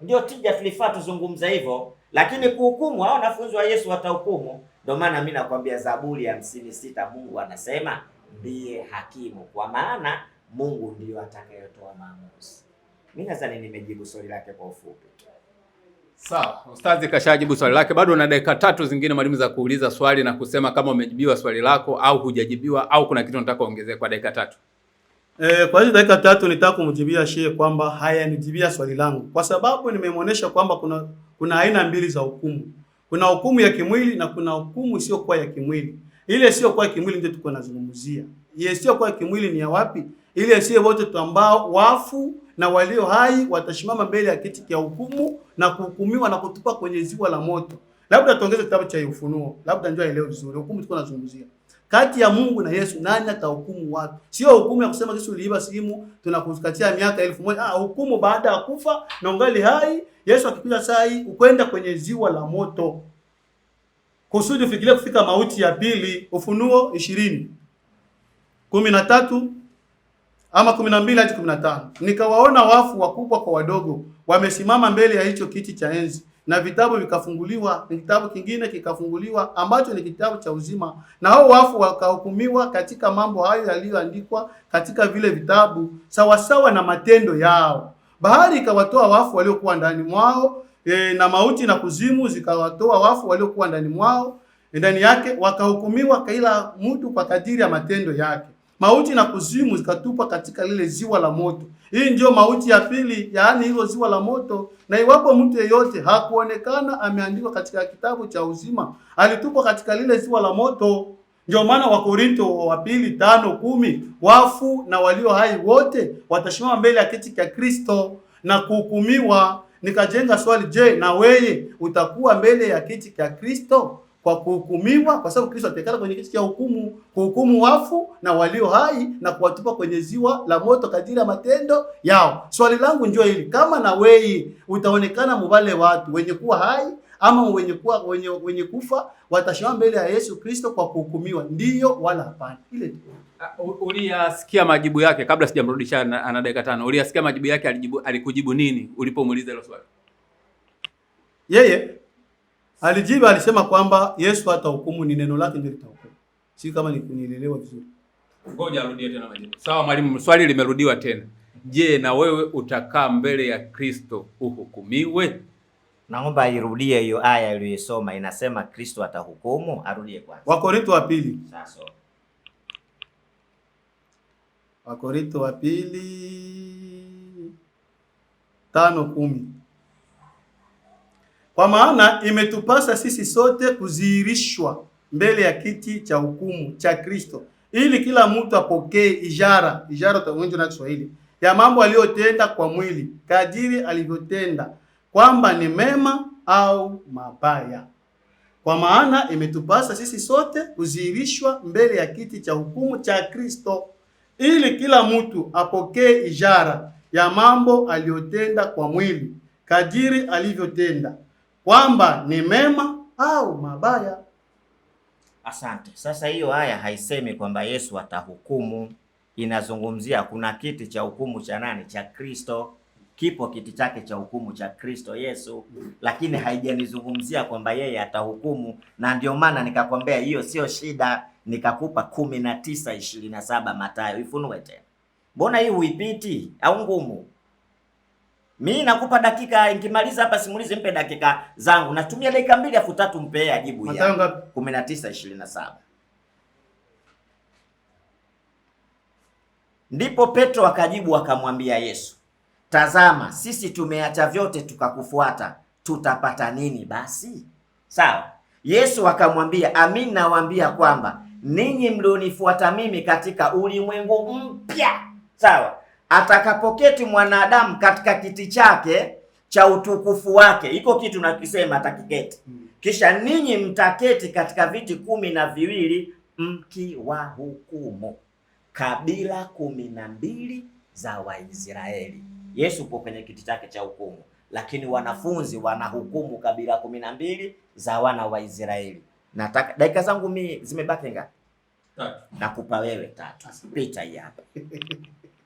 Ndio tija, tulifaa tuzungumza hivyo. Lakini kuhukumu hao wanafunzi wa Yesu watahukumu. Ndio maana mimi nakwambia Zaburi ya 56 Mungu anasema ndiye hakimu, kwa maana Mungu ndiyo atakayetoa maamuzi. Mimi nadhani nimejibu swali lake kwa ufupi. Sawa, Ustadhi kashajibu swali lake. Bado una dakika 3 zingine mwalimu za kuuliza swali na kusema kama umejibiwa swali lako au hujajibiwa au kuna kitu unataka kuongezea kwa dakika 3. Kwa hizo dakika 3 nitaka kumjibia shehe kwamba hayanijibia swali langu, kwa sababu nimemuonesha kwamba kuna aina mbili za hukumu. Kuna hukumu ya kimwili na kuna hukumu isiyokuwa ya kimwili. Ile isiyokuwa ya kimwili ndio tuko nazungumzia. Ile isiyokuwa ya kimwili ni ya wapi? Ile sio wote ambao wafu na walio hai watasimama mbele ya kiti cha hukumu na kuhukumiwa na kutupa kwenye ziwa la moto. Labda tuongeze kitabu cha Ufunuo, labda ndio aelewe vizuri. Hukumu tuko nazungumzia kati ya Mungu na Yesu, nani atahukumu watu? Sio hukumu ya kusema Yesu uliiba simu tunakukatia miaka 1000. Hukumu baada ya kufa na ungali hai. Yesu akikuja saa hii ukwenda kwenye ziwa la moto. Kusudi ufikirie kufika mauti ya pili. Ufunuo 20:13 ama 12 hadi 15. Nikawaona wafu wakubwa kwa wadogo wamesimama mbele ya hicho kiti cha enzi, na vitabu vikafunguliwa, na kitabu kingine kikafunguliwa ambacho ni kitabu cha uzima, na hao wafu wakahukumiwa katika mambo hayo yaliyoandikwa katika vile vitabu sawasawa na matendo yao. Bahari ikawatoa wafu waliokuwa ndani mwao, na mauti na kuzimu zikawatoa wafu waliokuwa ndani mwao ndani yake, wakahukumiwa kila mtu kwa kadiri ya matendo yake. Mauti na kuzimu zikatupwa katika lile ziwa la moto. Hii ndio mauti ya pili, yaani hilo ziwa la moto. Na iwapo mtu yeyote hakuonekana ameandikwa katika kitabu cha uzima, alitupwa katika lile ziwa la moto. Ndio maana Wakorintho wa pili 5:10, wafu na walio hai wote watasimama mbele ya kiti cha Kristo na kuhukumiwa. Nikajenga swali, je, na wewe utakuwa mbele ya kiti cha Kristo kwa kuhukumiwa? Kwa sababu Kristo atakaa kwenye kiti cha hukumu, kuhukumu wafu na walio hai na kuwatupa kwenye ziwa la moto kadiri ya matendo yao. Swali langu ndio hili, kama na wewe utaonekana mbale watu wenye kuwa hai ama wenye kufa watashinda mbele ya Yesu Kristo kwa kuhukumiwa, ndiyo wala hapana? Ile uliyasikia majibu yake kabla sijamrudisha ana dakika 5. Uliyasikia majibu yake, alikujibu nini ulipomuuliza hilo swali? Yeye alijibu, alisema kwamba Yesu hatahukumu, ni neno lake ndio litahukumu. Si kama nielewa vizuri. Ngoja arudie tena majibu. Sawa mwalimu, swali limerudiwa tena. Je, na wewe utakaa mbele ya Kristo uhukumiwe? Naomba irudie hiyo aya iliyosoma, inasema Kristo atahukumu. Arudie kwanza. Wakorintho wa pili. Sasa. Wakorintho wa pili 5:10. Kwa maana imetupasa sisi sote kudhihirishwa mbele ya kiti cha hukumu cha Kristo, ili kila mtu apokee ijara utaonje na Kiswahili ya mambo aliyotenda kwa mwili, kadiri alivyotenda, kwamba ni mema au mabaya. Kwa maana imetupasa sisi sote kudhihirishwa mbele ya kiti cha hukumu cha Kristo, ili kila mtu apokee ijara ya mambo aliyotenda kwa mwili, kadiri alivyotenda, kwamba ni mema au mabaya. Asante. Sasa hiyo aya haisemi kwamba Yesu atahukumu, inazungumzia kuna kiti cha hukumu cha nani? Cha Kristo. Kipo kiti chake cha hukumu cha Kristo Yesu, lakini haijanizungumzia kwamba yeye atahukumu. Na ndio maana nikakwambia hiyo sio shida, nikakupa 19:27 Mathayo. Ifunue tena Mbona hii huipiti au ngumu? Mimi nakupa dakika, nikimaliza hapa simulizi mpe dakika zangu. Natumia dakika 2 afu 3 mpe ajibu ya. Mathayo ngapi? 19:27. Ndipo Petro akajibu akamwambia Yesu, tazama, sisi tumeacha vyote tukakufuata, tutapata nini basi? Sawa. Yesu akamwambia, amin nawaambia kwamba ninyi mlionifuata mimi katika ulimwengu mpya, sawa, atakapoketi mwanadamu katika kiti chake cha utukufu wake, iko kitu nakisema atakiketi, kisha ninyi mtaketi katika viti 12 mkiwahukumu kabila 12 za Waisraeli. Yesu upo kwenye kiti chake cha hukumu, lakini wanafunzi wanahukumu kabila 12 za wana wa Israeli. Nataka dakika zangu mimi zimebaki ngapi? 3. Nakupa wewe 3. Pita hii hapa.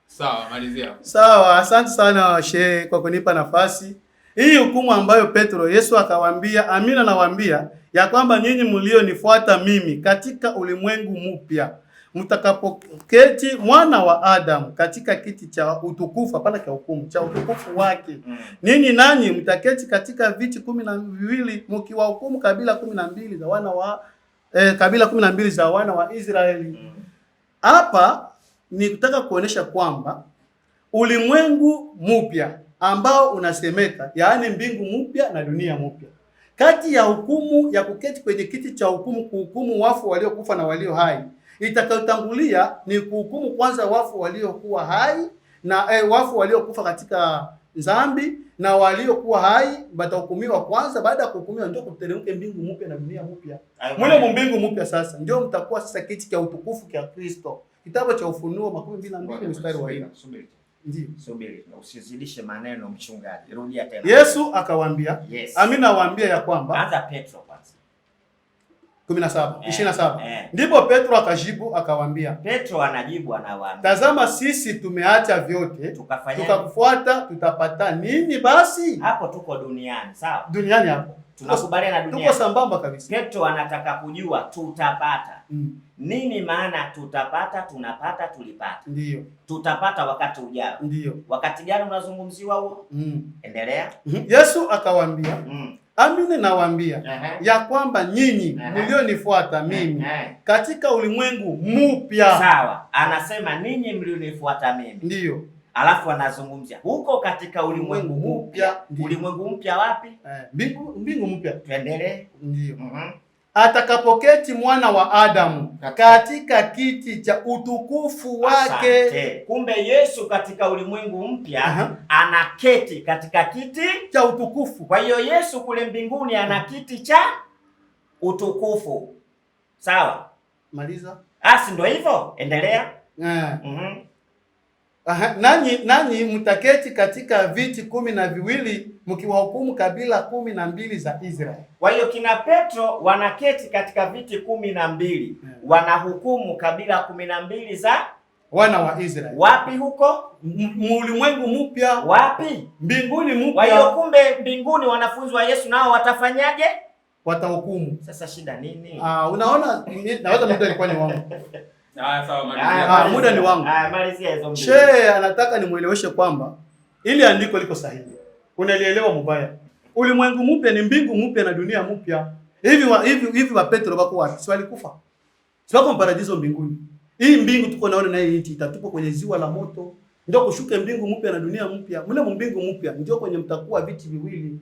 Sawa, malizia. Sawa, asante sana shehe kwa kunipa nafasi. Hii hukumu ambayo Petro, Yesu akawaambia, amina nawaambia ya kwamba nyinyi mlionifuata mimi katika ulimwengu mpya mtakapoketi mwana wa Adamu katika kiti cha utukufu, hapana cha hukumu, cha utukufu wake, ninyi nanyi mtaketi katika viti 12 mkiwahukumu kabila 12 za wana wa kabila 12 za wana wa Israeli. Hapa ni kutaka kuonesha kwamba ulimwengu mpya ambao unasemeka, yaani mbingu mpya na dunia mpya, kati ya hukumu ya kuketi kwenye kiti cha hukumu kuhukumu wafu waliokufa na walio hai, itakayotangulia ni kuhukumu kwanza wafu waliokuwa hai na wafu waliokufa katika dhambi, na waliokuwa hai watahukumiwa kwanza. Baada ya kuhukumiwa ndio kuteremke mbingu mpya na dunia mpya. Mule mbingu mpya sasa ndio mtakuwa sasa kiti cha utukufu cha Kristo. Kitabu cha Ufunuo 22 mstari wa 4. Ndio. Subiri, usizidishe maneno mchungaji. Rudia tena. Yesu akawaambia, yes. Amina nawaambia ya kwamba anza Petro kwanza. 27. Ndipo Petro akajibu akawaambia. Petro anajibu anawaambia, tazama sisi tumeacha vyote tukakufuata, tutapata nini basi? Hapo tuko duniani, sawa? Duniani hapo. Tunakubaliana na duniani. Tuko sambamba kabisa. Petro anataka kujua tutapata. Nini maana tutapata, tunapata, tulipata? Ndio. Tutapata wakati ujao. Ndio. Wakati gani unazungumziwa huo? Endelea. Yesu akawaambia, amini nawaambia ya kwamba nyinyi mlionifuata mimi katika ulimwengu mpya. Sawa. Anasema ninyi mlionifuata mimi. Ndio. Alafu anazungumzia huko katika ulimwengu mpya. Ulimwengu mpya wapi? Mbingu mpya. Tuendelee. Ndio. Atakapoketi mwana wa Adamu katika kiti cha utukufu wake. Asante. Kumbe Yesu katika ulimwengu mpya anaketi katika kiti cha utukufu. Kwa hiyo Yesu kule mbinguni ana kiti cha utukufu. Sawa? Maliza. Si ndio hivyo? Endelea. Nanyi mtaketi katika viti 12 mkiwahukumu kabila 12 za Israeli. Kwa hiyo kina Petro wanaketi katika viti 12, wanahukumu kabila 12 za wana wa Israeli. Wapi huko? Ulimwengu mpya. Wapi? Mbinguni mpya. Kwa hiyo kumbe mbinguni wanafunzi wa Yesu nao watafanyaje? Watahukumu. Sasa shida nini? Unaona, naweza muda ilikuwa ni wangu. Sawa, malizia. Muda ni wangu. Malizia hizo mbili. Shehe anataka nimueleweshe kwamba ili andiko liko sahihi. Unalielewa mbaya. Ulimwengu mpya ni mbingu mpya na dunia mpya. Hivi wa Petro wako wapi? Si walikufa? Si wako paradiso mbinguni. Hii mbingu tuko naona na hii itatupa kwenye ziwa la moto. Ndio kushuka mbingu mpya na dunia mpya. Mle mbingu mpya ndio kwenye mtakuwa viti viwili.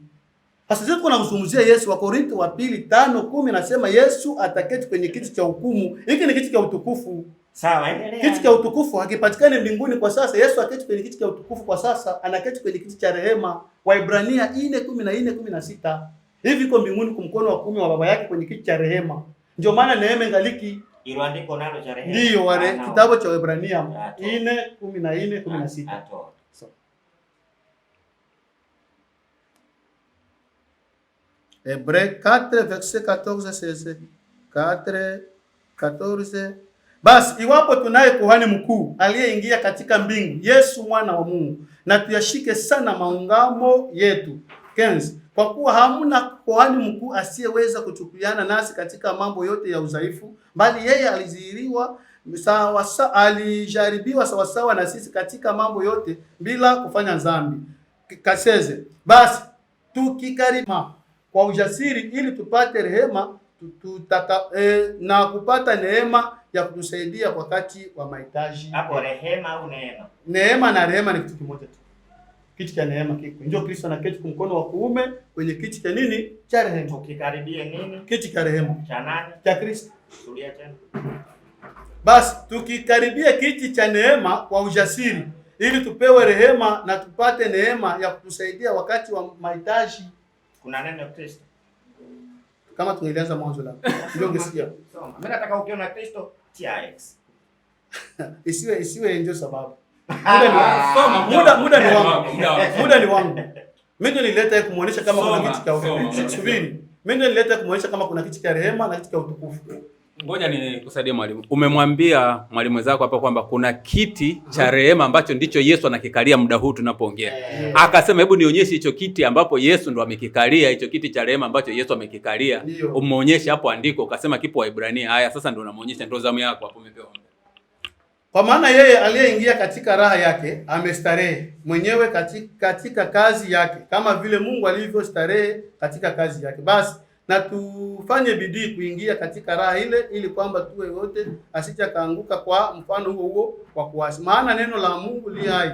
Sasa sisi tuko nazungumzia Yesu. Wa Korintho wa 2:5-10 nasema Yesu ataketi kwenye kiti cha hukumu. Hiki ni kiti cha utukufu. Sawa, endelea. Kiti cha utukufu hakipatikani mbinguni kwa sasa. Yesu aketi kwenye kiti cha utukufu kwa sasa, anaketi kwenye kiti cha rehema. Waibrania 4:14-16. Hivi iko mbinguni kwa mkono wa kuume wa baba yake kwenye kiti cha rehema. Ndio maana neema ingaliki. Ilo andiko nalo cha rehema. Ndio kitabu cha Waibrania 4:14-16. Hébreux 4:14-16. 4:14. Basi iwapo tunaye kuhani mkuu aliyeingia katika mbingu, Yesu mwana wa Mungu, na tuyashike sana maungamo yetu. 15. kwa kuwa hamna kuhani mkuu asiyeweza kuchukuliana nasi katika mambo yote ya udhaifu, bali yeye alijaribiwa sawasawa na sisi katika mambo yote bila kufanya dhambi. Kaseze basi tukikarima kwa ujasiri ili tupate rehema na kupata neema ya kutusaidia wakati wa mahitaji. Hapo rehema au neema? Neema na rehema ni kitu kimoja tu. Kiti cha neema kiko. Ndio Kristo anaketi kwa mkono wa kuume kwenye kiti cha nini? Cha rehema. Tukikaribie nini? Kiti cha rehema. Cha nani? Cha Kristo. Tulia tena. Basi tukikaribia kiti cha neema kwa ujasiri ili tupewe rehema na tupate neema ya kutusaidia wakati wa mahitaji. Kuna neno Kristo. Kama tungelianza mwanzo la. Ndio ungesikia. Mimi nataka ukiona Kristo TX. Isiwe ndio sababu. Muda ni wangu. Mimi ndio nileta kumuonesha kama kuna kiti cha subiri. Mimi ndio nileta kumuonesha kama kuna kiti cha rehema na kiti cha utukufu. Ngoja nikusaidie mwalimu. Umemwambia mwalimu wenzako hapa kwamba kuna kiti cha rehema ambacho ndicho Yesu anakikalia muda huu tunapoongea. Akasema hebu nionyeshe hicho kiti ambapo Yesu ndo amekikalia, hicho kiti cha rehema ambacho Yesu amekikalia. Umeonyesha hapo andiko, ukasema kipo Waebrania. Haya sasa ndio unamuonyesha, ndio zamu yako hapo umepewa. Kwa maana yeye aliyeingia katika raha yake amestarehe mwenyewe katika kazi yake kama vile Mungu alivyostarehe katika kazi yake. Basi na tufanye bidii kuingia katika raha ile, ili kwamba tuwe wote asije kaanguka kwa mfano huo kwa kuasi. Maana neno la Mungu li hai.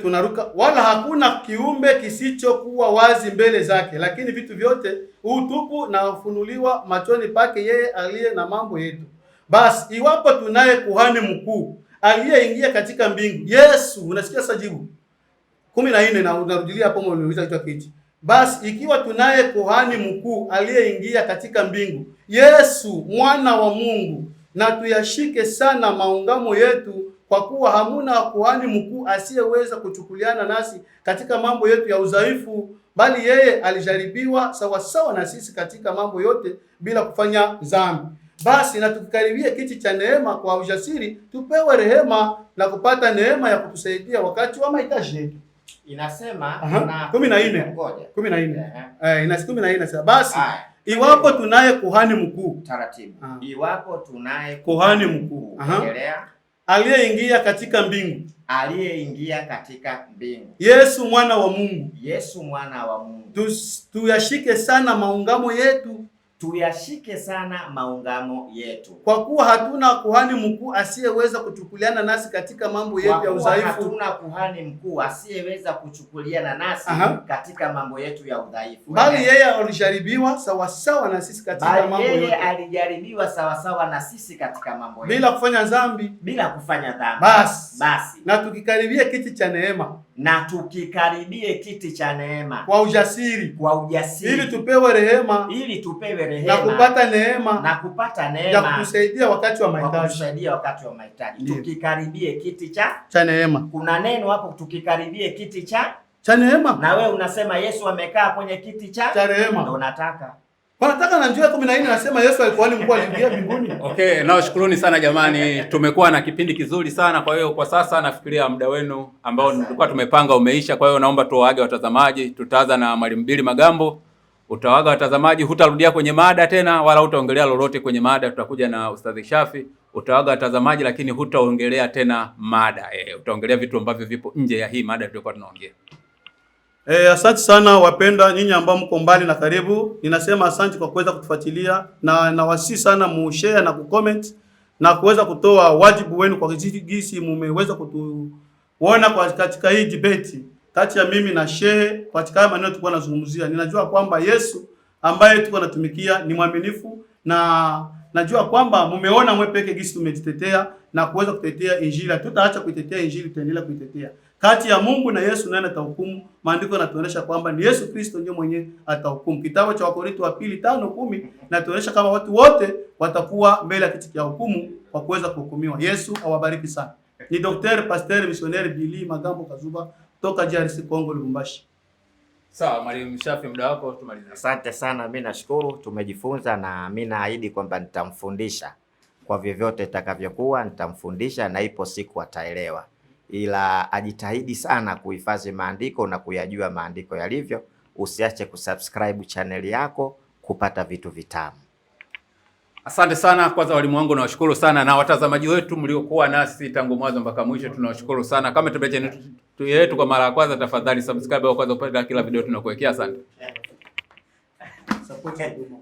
Tunaruka wala hakuna kiumbe kisichokuwa wazi mbele zake, lakini vitu vyote utupu na ufunuliwa machoni pake yeye aliye na mambo yetu. Basi iwapo tunaye kuhani mkuu aliyeingia katika mbingu, Yesu, unasikia sajibu 14 na unarudilia hapo umeuliza kitu kiti. Basi ikiwa tunaye kuhani mkuu aliyeingia katika mbingu, Yesu mwana wa Mungu, na tuyashike sana maungamo yetu, kwa kuwa hamuna kuhani mkuu asiyeweza kuchukuliana nasi katika mambo yetu ya udhaifu, bali yeye alijaribiwa sawasawa na sisi katika mambo yote bila kufanya dhambi. Basi na tukikaribia kiti cha neema kwa ujasiri, tupewe rehema na kupata neema ya kutusaidia wakati wa mahitaji yetu. Inasema na 14. 14. Inasema 14 sasa. Basi iwapo tunaye kuhani mkuu, taratibu. Iwapo tunaye kuhani mkuu aliyeingia katika mbingu, Yesu mwana wa Mungu, tuyashike sana maungamo yetu, kwa kuwa hatuna kuhani mkuu asiyeweza kuchukuliana nasi katika mambo yetu ya udhaifu. Hatuna kuhani mkuu asiyeweza kuchukuliana nasi katika mambo yetu ya udhaifu. Bali yeye alijaribiwa sawasawa na sisi katika mambo yote. Yeye alijaribiwa sawasawa na sisi katika mambo yote. Bila kufanya dhambi. Basi na tukikaribia kiti cha neema. Kwa ujasiri. Ili tupewe rehema. Na kupata neema. Ya kutusaidia wakati wa mahitaji. Tukikaribie kiti cha neema. Kuna neno hapo, tukikaribie kiti cha neema. Na wewe unasema Yesu amekaa kwenye kiti cha rehema. Ndio nataka na njoo 14 nasema Yesu alikuwa ni mkuu aliingia mbinguni. Okay, nawashukuruni sana jamani. Tumekuwa na kipindi kizuri sana. Kwa hiyo kwa sasa nafikiria muda wenu ambao tulikuwa tumepanga umeisha. Kwa hiyo naomba tuwaage watazamaji. Tutaanza na Mwalimu Billy Magambo. Utawaga watazamaji, hutarudia kwenye mada tena wala hutaongelea lolote kwenye mada. Tutakuja na Ustadhi Shafi. Utawaga watazamaji lakini hutaongelea tena mada. Utaongelea vitu ambavyo vipo nje ya hii mada tulikuwa tunaongea. Asante sana wapenda nyinyi ambao mko mbali na karibu. Ninasema asante kwa kuweza kutufuatilia, na nawasihi sana mushare na kucomment na kuweza kutoa wajibu wenu kwa jinsi mmeweza kutuona kwa katika hii debate kati ya mimi na shehe katika maneno tulikuwa tunazungumzia. Ninajua kwamba Yesu ambaye tuko natumikia ni mwaminifu, na najua kwamba mmeona mwe peke jinsi tumejitetea na kuweza kutetea Injili. Tutaacha kuitetea Injili, tutaendelea kuitetea. Kati ya Mungu na Yesu nani atahukumu? Maandiko yanatuonyesha kwamba ni Yesu Kristo ndiye mwenye atahukumu. Kitabu cha Wakorintho wa pili 5:10 natuonyesha kama watu wote watakuwa mbele ya kiti cha hukumu kwa kuweza kuhukumiwa. Yesu awabariki sana. Ni Dr. Pasteur Missionnaire Billy Magambo Kazuba toka DRC Congo, Lubumbashi. Sawa, Mwalimu Shafi, muda wako tumalize. Asante sana, mimi nashukuru tumejifunza, na mimi naahidi kwamba nitamfundisha kwa vyovyote itakavyokuwa, nitamfundisha na ipo siku ataelewa. ila ajitahidi sana kuhifadhi maandiko na kuyajua maandiko yalivyo. Usiache kusubscribe channel yako kupata vitu vitamu. Asante sana. Kwanza walimu wangu nawashukuru sana, na watazamaji wetu mliokuwa nasi tangu mwanzo mpaka mwisho tunawashukuru sana. Kama tumekuja channel yetu kwa mara ya kwanza, tafadhali subscribe au kwanza upate kila video tunakuwekea. Asante.